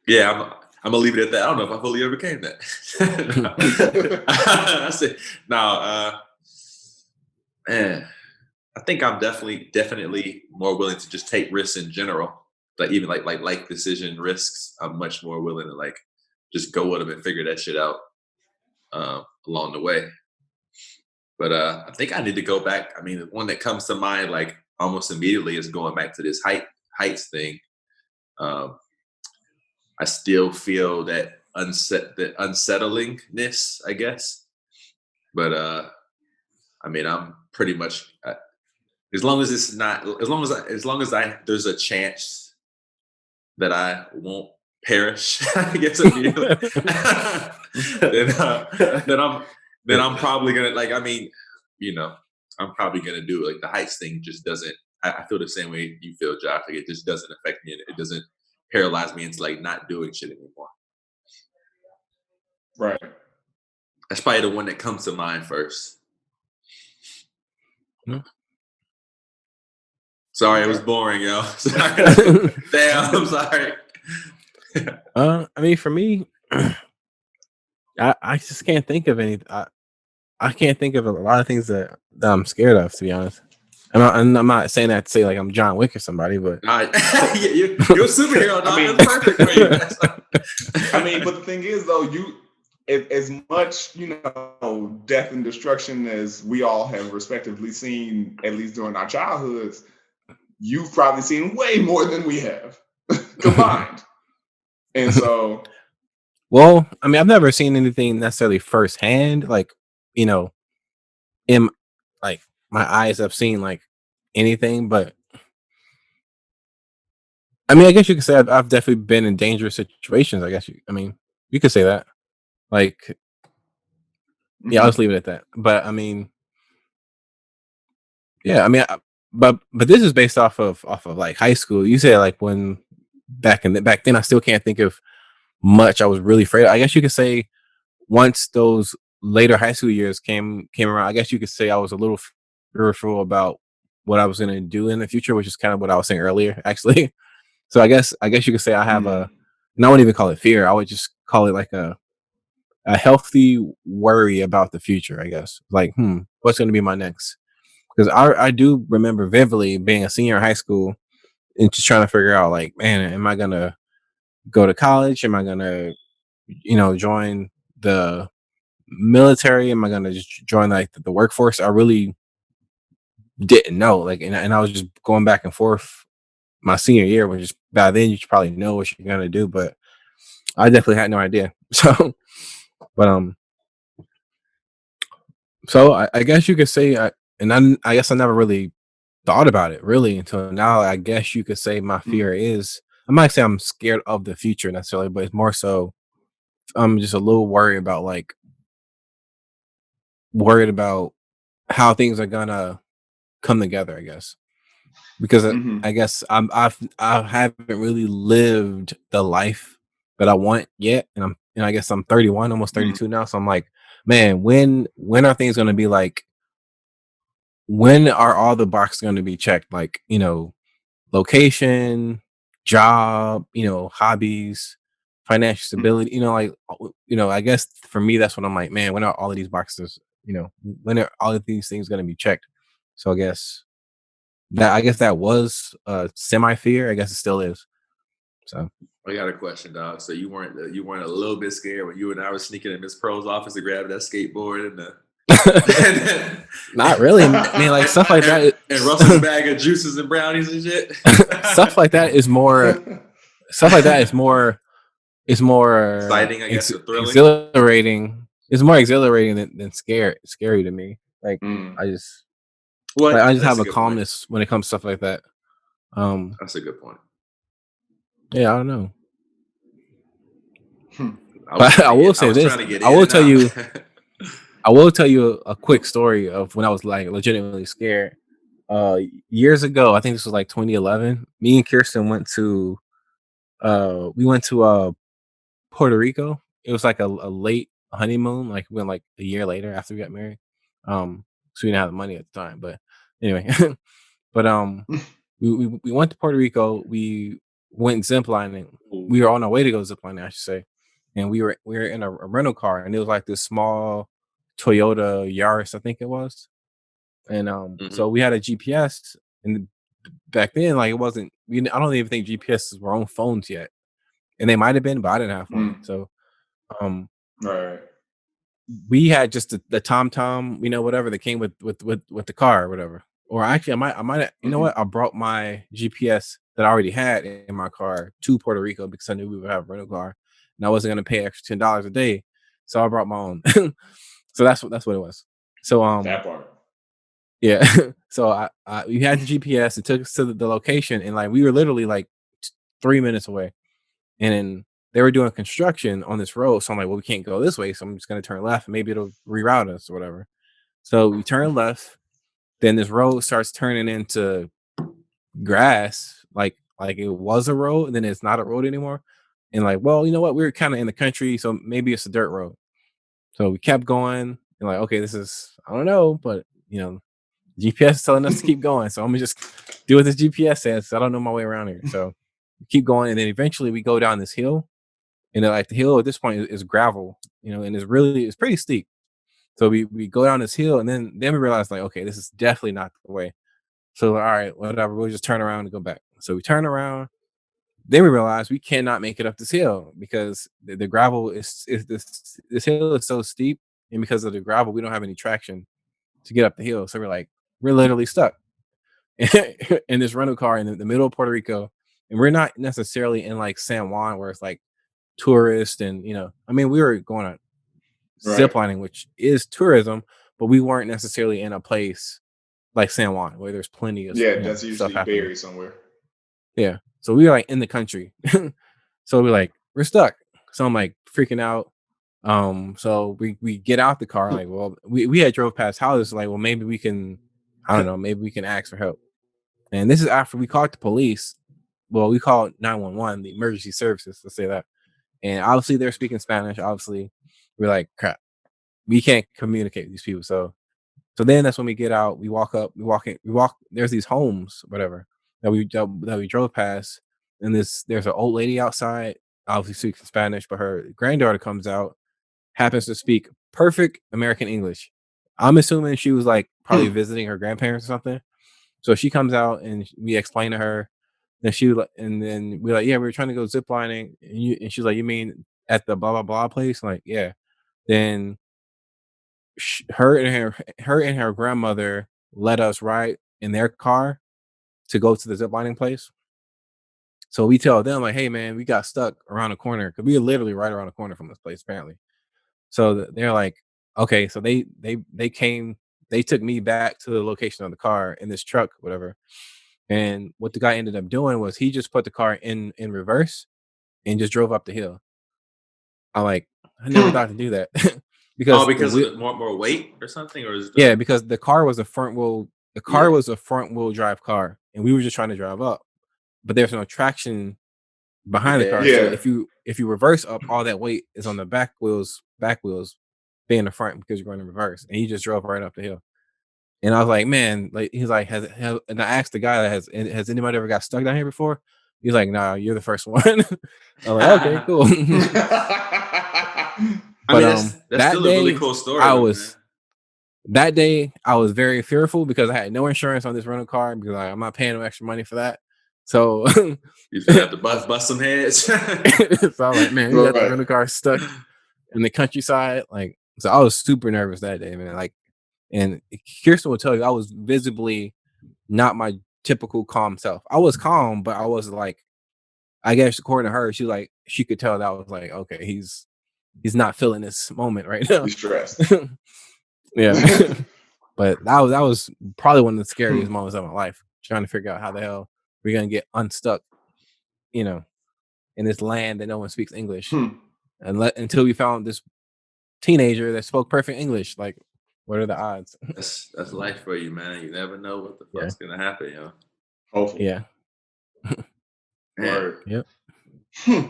yeah, I'm gonna leave it at that. I don't know if I fully overcame that. I said, no, man, I think I'm definitely more willing to just take risks in general. Like even like decision risks, I'm much more willing to like just go with them and figure that shit out along the way. But I think I need to go back. I mean, the one that comes to mind like almost immediately is going back to this heights thing. I still feel that unsettlingness, I guess, But I mean, I'm pretty much as long as it's not as long as I there's a chance that I won't perish, I guess immediately. Then I'm probably gonna like. I mean, you know, I'm probably gonna do it. Like the heights thing just doesn't. I feel the same way you feel, Josh. Like it just doesn't affect me, and it doesn't paralyze me into like not doing shit anymore. Right. That's probably the one that comes to mind first. No. Sorry, it was Okay. boring, yo. Sorry. Damn, I'm sorry. I mean, for me, I just can't think of any. I can't think of a lot of things that I'm scared of, to be honest. I'm not saying that to say like I'm John Wick or somebody, but All right. You're a superhero, dog. I mean- That's perfect for you. I mean, but the thing is, though, as much death and destruction as we all have respectively seen, at least during our childhoods, you've probably seen way more than we have combined. And so, well, I mean, I've never seen anything necessarily firsthand, like in like my eyes have seen like anything, but I mean, I guess you could say I've definitely been in dangerous situations. I mean, you could say that. Like, yeah, I'll just leave it at that. But I mean, yeah, I mean, but this is based off of like high school. You said like when back then, I still can't think of much I was really afraid of. I guess you could say once those later high school years came around, I guess you could say I was a little fearful about what I was going to do in the future, which is kind of what I was saying earlier, actually. So I guess you could say I have and I wouldn't even call it fear. I would just call it like a healthy worry about the future. I guess like, what's going to be my next? Because I do remember vividly being a senior in high school and just trying to figure out like, man, am I gonna go to college? Am I gonna join the military? Am I gonna just join like the workforce? I really didn't know. Like, and I was just going back and forth my senior year, which is by then you should probably know what you're gonna do, but I definitely had no idea. So, but so I guess you could say, I guess I never really thought about it really until now. I guess you could say my fear is. I might say I'm scared of the future necessarily, but it's more so I'm just a little worried about how things are gonna come together, I guess. Because I guess I haven't really lived the life that I want yet, and I guess I'm 31, almost 32 now. So I'm like, man, when are things gonna be like? When are all the boxes gonna be checked? Like, location, job, hobbies, financial stability. Like, I guess for me, that's what I'm like, man. When are all of these boxes? When are all of these things gonna be checked? So I guess that was a semi fear. I guess it still is. So I got a question, dog. So you weren't a little bit scared when you and I were sneaking in Miss Pro's office to grab that skateboard and the not really. I mean, like stuff like that. and Russell's bag of juices and brownies and shit. Stuff like that is more. Stuff like that is more. It's more Exciting, I guess, or thrilling. exhilarating. It's more exhilarating than scary to me. Like I just, Well, like, I just that's have a a good point. calmness when it comes to stuff like that. That's a good point. Yeah, I don't know. I will say this. I will tell you a quick story of when I was like legitimately scared. Years ago, I think this was like 2011. Me and Kirsten went to Puerto Rico. It was like a late honeymoon. Like we went like a year later after we got married. So we didn't have the money at the time. But anyway, but we went to Puerto Rico. We went ziplining. We were on our way to go ziplining, I should say. And we were in a rental car, and it was like this small Toyota Yaris, I think it was. And so we had a GPS, and back then, like it wasn't. I don't even think GPSs were on phones yet, and they might have been, but I didn't have one. So right. we had just the TomTom, whatever that came with the car or whatever. Or actually, I might, you know what? I brought my GPS that I already had in my car to Puerto Rico because I knew we would have a rental car, and I wasn't going to pay extra $10 a day, so I brought my own. So that's what it was. So That part. yeah. So we had the GPS. It took us to the location, and like we were literally like 3 minutes away, and then they were doing construction on this road. So I'm like, well, we can't go this way, so I'm just gonna turn left, and maybe it'll reroute us or whatever. So we turn left. Then this road starts turning into grass, like it was a road, and then it's not a road anymore. And like, well, you know what? We were kind of in the country, so maybe it's a dirt road. So we kept going, and like, okay, this is I don't know, but GPS is telling us to keep going, so I'm gonna just do what this GPS says. I don't know my way around here, so we keep going, and then eventually we go down this hill, and then, like the hill at this point is gravel, and it's pretty steep. So we go down this hill, and then we realize like, okay, this is definitely not the way. So all right, whatever, we'll just turn around and go back. So we turn around. Then we realize we cannot make it up this hill because the gravel is this hill is so steep, and because of the gravel, we don't have any traction to get up the hill. So we're literally stuck in this rental car in the middle of Puerto Rico, and we're not necessarily in like San Juan where it's like tourist and I mean we were going on Right. ziplining, which is tourism, but we weren't necessarily in a place like San Juan where there's plenty of Yeah, that's stuff usually happening. buried somewhere. Yeah, so we were like in the country, so we're stuck. So I'm like freaking out. So we get out the car like, well, we had drove past houses like, well, maybe we can, I don't know, maybe we can ask for help. And this is after we called the police. Well, we called 911, the emergency services, let's say that. And obviously they're speaking Spanish. Obviously, we're like, crap, we can't communicate with these people. So then that's when we get out, we walk up, we walk, there's these homes, whatever, that we drove past. And there's an old lady outside, obviously speaks Spanish, but her granddaughter comes out, happens to speak perfect American English. I'm assuming she was like probably Hmm. visiting her grandparents or something. So she comes out and we explain to her. Then she was like, and then we're like, yeah, we were trying to go ziplining, and she's like, you mean at the blah blah blah place? I'm like, yeah. Then her and her grandmother let us ride in their car to go to the ziplining place. So we tell them like, hey man, we got stuck around the corner because we are literally right around the corner from this place apparently. So they're like, okay, so they came, they took me back to the location of the car in this truck, whatever. And what the guy ended up doing was he just put the car in reverse and just drove up the hill. I like I never Hmm. thought to do that Oh, because because of the more weight or something, or is yeah, the because the car yeah? was a front wheel drive car, and we were just trying to drive up, but there's no traction behind the car. Okay. So Yeah. if you reverse up, all that weight is on the back wheels being the front because you're going in reverse, and he just drove right up the hill. And I was like, man, like he's like, and I asked the guy that has anybody ever got stuck down here before? He's like, nah, you're the first one. I'm like, okay, cool. I But mean, that's that still a really day cool story, I though, man. was that day I was very fearful because I had no insurance on this rental car because I'm not paying no extra money for that. So You're gonna have to bust some heads. so I'm like, man, we got the Right. rental car stuck in the countryside. Like, so I was super nervous that day, man. Like, and Kirsten will tell you, I was visibly not my typical calm self. I was calm, but I was like, I guess according to her, she could tell that I was like, okay, he's not feeling this moment right now. Be stressed. Yeah. But that was probably one of the Hmm. scariest moments of my life, trying to figure out how the hell we're gonna get unstuck, you know, in this land that no one speaks English, Hmm. until we found this teenager that spoke perfect English. Like, what are the odds? That's life for you, man. You never know what the Yeah, fuck's gonna happen, Hopefully. yeah, Man, Word. yep. Hmm.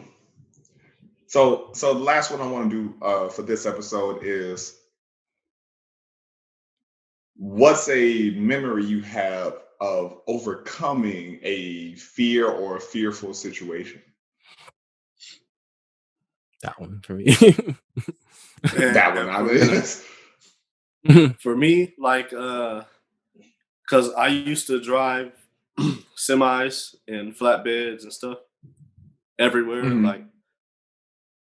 So the last one I want to do for this episode is, what's a memory you have of overcoming a fear or a fearful situation? That one for me. That one, I And mean. for me, like, because I used to drive semis and flatbeds and stuff everywhere. Mhm. Like,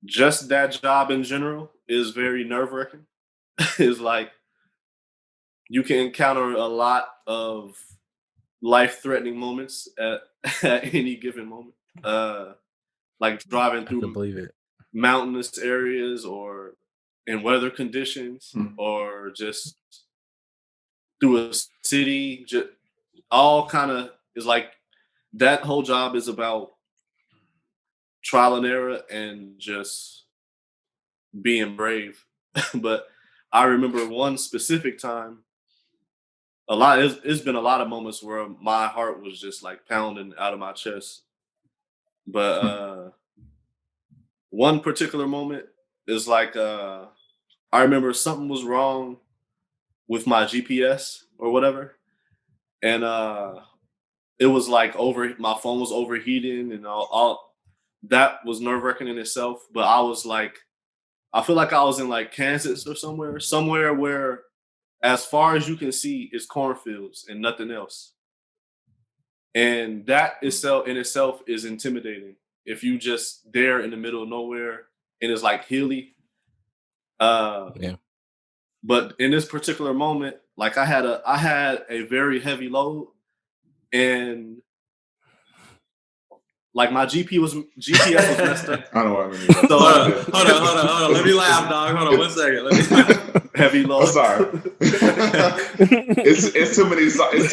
just that job in general is very nerve wracking. It's like you can encounter a lot of life threatening moments at, at any given moment. Like driving I could through believe it. mountainous areas or in weather conditions Hmm. or just through a city, just all kind of is like that whole job is about trial and error and just being brave. But I remember one specific time, it's been a lot of moments where my heart was just like pounding out of my chest. But one particular moment is like I remember something was wrong with my GPS or whatever. And it was like my phone was overheating and all that was nerve-wracking in itself. But I feel like I was in like Kansas or somewhere where as far as you can see is cornfields and nothing else. And that itself is intimidating. If you just there in the middle of nowhere and it's like hilly. Yeah. But in this particular moment, like I had a very heavy load and like my GPS was messed up. I know what I mean. So Hold on. Let me laugh, dog. Hold on 1 second. Let me heavy load. I'm sorry. it's too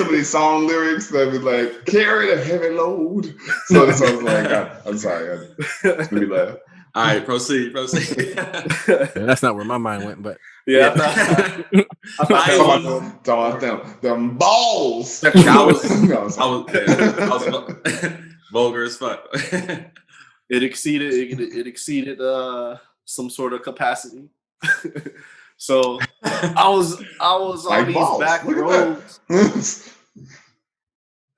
many song lyrics that be like carry the heavy load. So I was like, I'm sorry. Let me laugh. All right, proceed. Yeah, that's not where my mind went, but Yeah, I thought Talking about them balls. I was vulgar as fuck. it exceeded some sort of capacity. So I was on Like these balls. back Look at roads. that.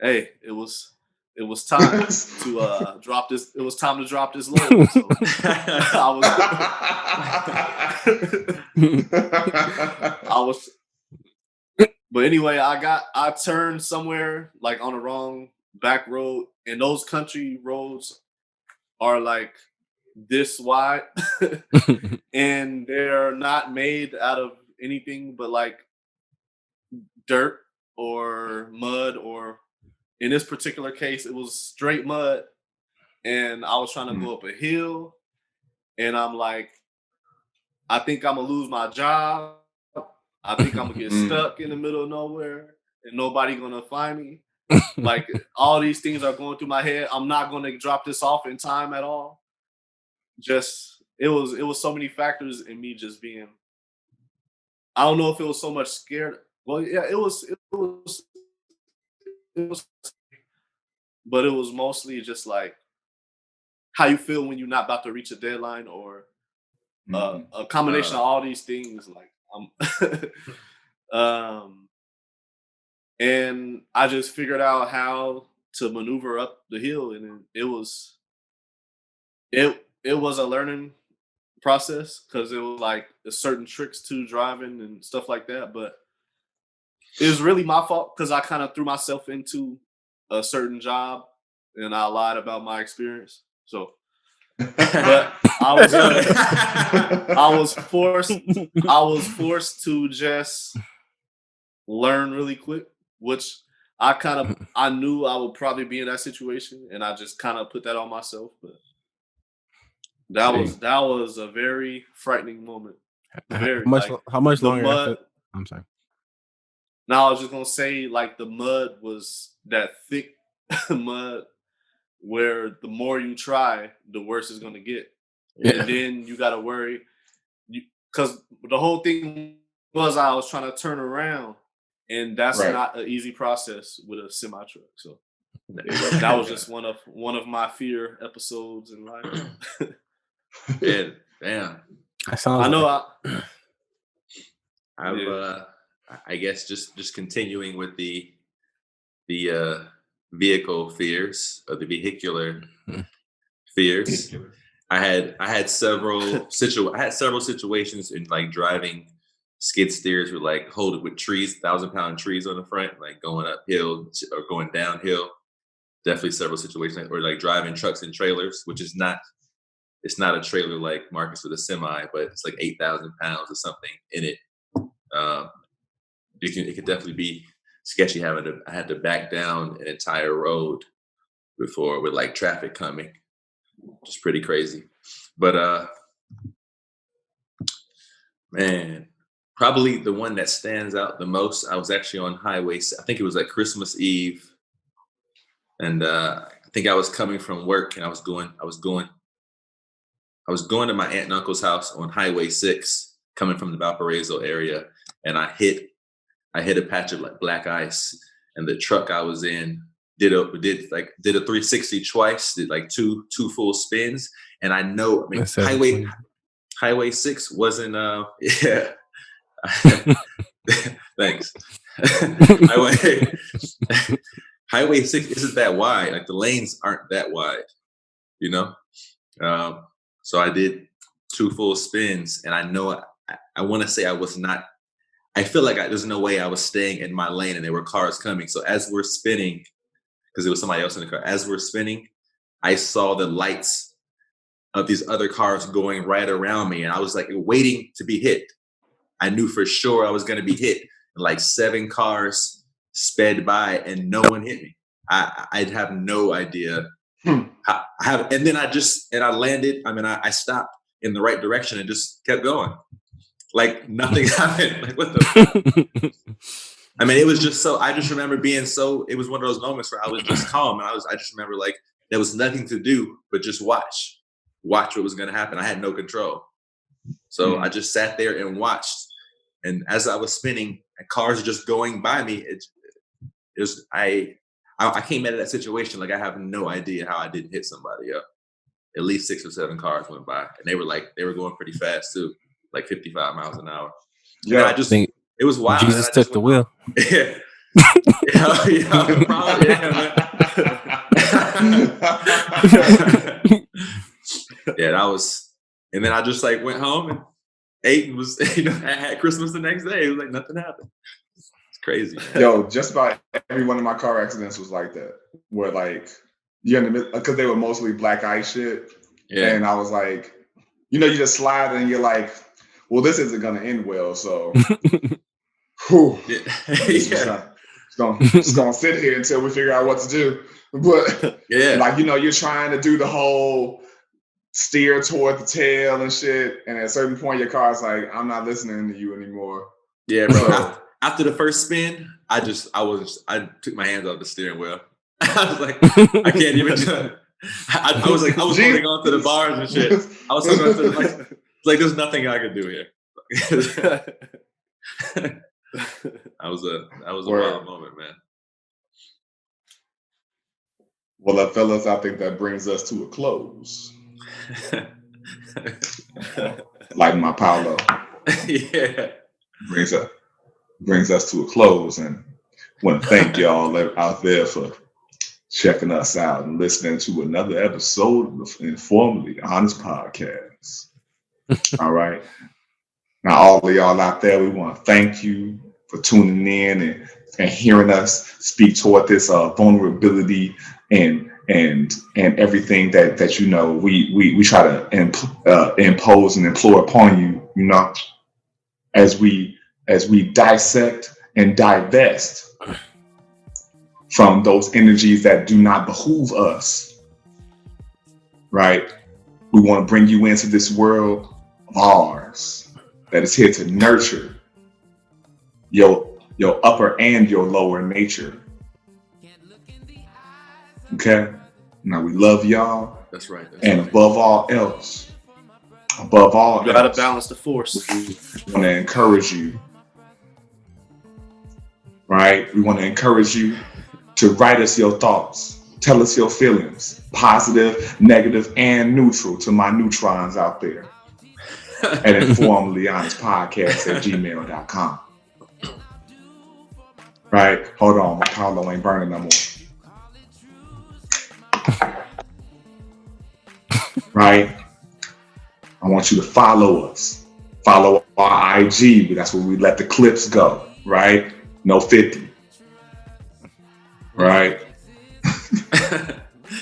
Hey, it was time to drop this. It was time to drop this load. So I was. But anyway, I turned somewhere like on the wrong back road, and those country roads are like this wide, and they're not made out of anything but like dirt or mud, or in this particular case, it was straight mud. And I was trying to go up a hill, and I'm like, I think I'm gonna lose my job. I think I'm gonna get stuck in the middle of nowhere, and nobody gonna find me. Like all these things are going through my head. I'm not gonna drop this off in time at all. Just it was so many factors in me just being. I don't know if it was so much scared. Well, yeah, it was, but it was mostly just like how you feel when you're not about to reach a deadline, or a combination of all these things. Like and I just figured out how to maneuver up the hill, and it was a learning process because it was like certain tricks to driving and stuff like that. But it was really my fault because I kind of threw myself into a certain job and I lied about my experience. So, but I was forced to just learn really quick, which I knew I would probably be in that situation, and I just kind of put that on myself. But that was a very frightening moment. Very, how much longer? Mud, I'm sorry. Now I was just gonna say, like the mud was that thick mud where the more you try, the worse it's gonna get. Yeah. And then you gotta worry, because the whole thing was I was trying to turn around, and that's not an easy process with a semi truck. So that was just one of my fear episodes in life. Yeah, damn. I know. I guess just continuing with the vehicle fears or the vehicular fears. I had several situations in like driving skid steers with like with trees, 1,000-pound trees on the front, like going uphill or going downhill. Definitely several situations, or like driving trucks and trailers, which is not. It's not a trailer like Marcus with a semi, but it's like 8,000 pounds or something in it. It could definitely be sketchy I had to back down an entire road before with like traffic coming, which is pretty crazy. But Man, probably the one that stands out the most. I was actually on Highway. I think it was like Christmas Eve, and I think I was coming from work, and I was going to my aunt and uncle's house on Highway 6, coming from the Valparaiso area, and I hit a patch of like black ice, and the truck I was in did a 360 twice, did like two full spins, and I know, I mean, That's 720. Highway 6 wasn't yeah. Thanks. Highway 6 isn't that wide. Like the lanes aren't that wide, you know? So I did 2 full spins, and I know I want to say I feel like there's no way I was staying in my lane and there were cars coming. So as we're spinning, because there was somebody else in the car, as we're spinning, I saw the lights of these other cars going right around me, and I was like waiting to be hit. I knew for sure I was going to be hit. Like 7 cars sped by and no one hit me. I'd have no idea. And then I landed. I mean, I stopped in the right direction and just kept going. Like nothing happened. Like what the? I mean, it was just so. I just remember being so. It was one of those moments where I was just calm, and I just remember like there was nothing to do but just watch what was going to happen. I had no control, so I just sat there and watched. And as I was spinning, and cars are just going by me, I came out of that situation like I have no idea how I didn't hit somebody up. At least 6 or 7 cars went by, and they were going pretty fast too, like 55 miles an hour. Yeah, I think it was wild. Jesus took the wheel. Yeah. Probably, yeah, that was. And then I just like went home and ate and was, I had Christmas the next day. It was like nothing happened. It's crazy. Yo, just about every one of my car accidents was like that, where like you're in the middle, because they were mostly black ice shit. Yeah. And I was like, you just slide and you're like, well, this isn't gonna end well, so whew, it's gonna sit here until we figure out what to do. But yeah, like you're trying to do the whole steer toward the tail and shit, and at a certain point your car's like, I'm not listening to you anymore. Yeah, bro. After the first spin, I took my hands off the steering wheel. I was like, I can't even do it. I was holding on to the bars and shit. I was holding on to the like there's nothing I could do here. That was a wild moment, man. Well, fellas, I think that brings us to a close. Like my Paulo. Yeah. Brings us to a close, and want to thank y'all out there for checking us out and listening to another episode of the InforMILLy Honest Podcast. All right. Now, all of y'all out there, we want to thank you for tuning in and hearing us speak toward this vulnerability and everything that we try to impose and implore upon you, as we dissect and divest from those energies that do not behoove us, right? We want to bring you into this world of ours that is here to nurture your upper and your lower nature. Okay? Now we love y'all. That's right. Above all else, you gotta balance the force. We want to encourage you, right? We want to encourage you to write us your thoughts, tell us your feelings, positive, negative, and neutral, to my neutrons out there at InforMILLyHonestPodcast@gmail.com. Right? Hold on, my Paulo ain't burning no more. Right? I want you to follow us. Follow our IG. That's where we let the clips go. Right? No 50. Right?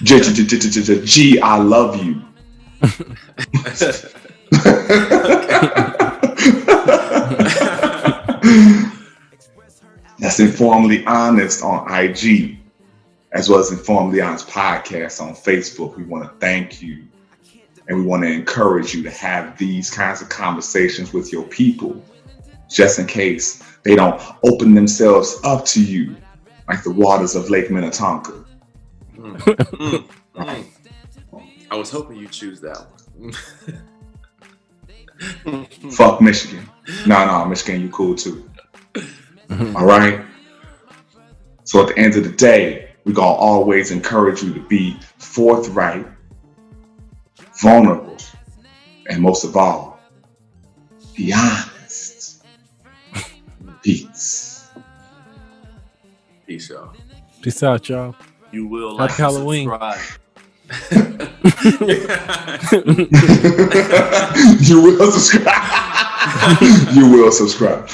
G, I love you. That's InforMILLy Honest on IG, as well as InforMILLy Honest Podcast on Facebook. We want to thank you And we want to encourage you to have these kinds of conversations with your people, just in case they don't open themselves up to you like the waters of Lake Minnetonka. I was hoping you'd choose that one. Fuck Michigan. No, Michigan, you cool too. All right? So at the end of the day, we're going to always encourage you to be forthright, vulnerable, and most of all, be honest. Peace. Peace, y'all. Peace out, y'all. You will Happy like Halloween. subscribe. You will subscribe. You will subscribe.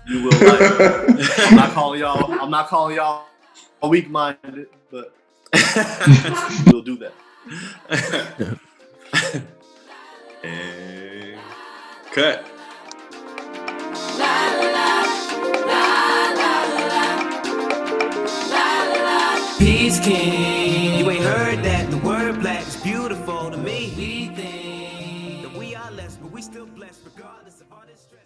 You will like. I'm not calling y'all weak-minded, but we'll do that. And cut. Peace King. You ain't heard that. The word black is beautiful to me. We think that we are less, but we still blessed regardless of all this stress.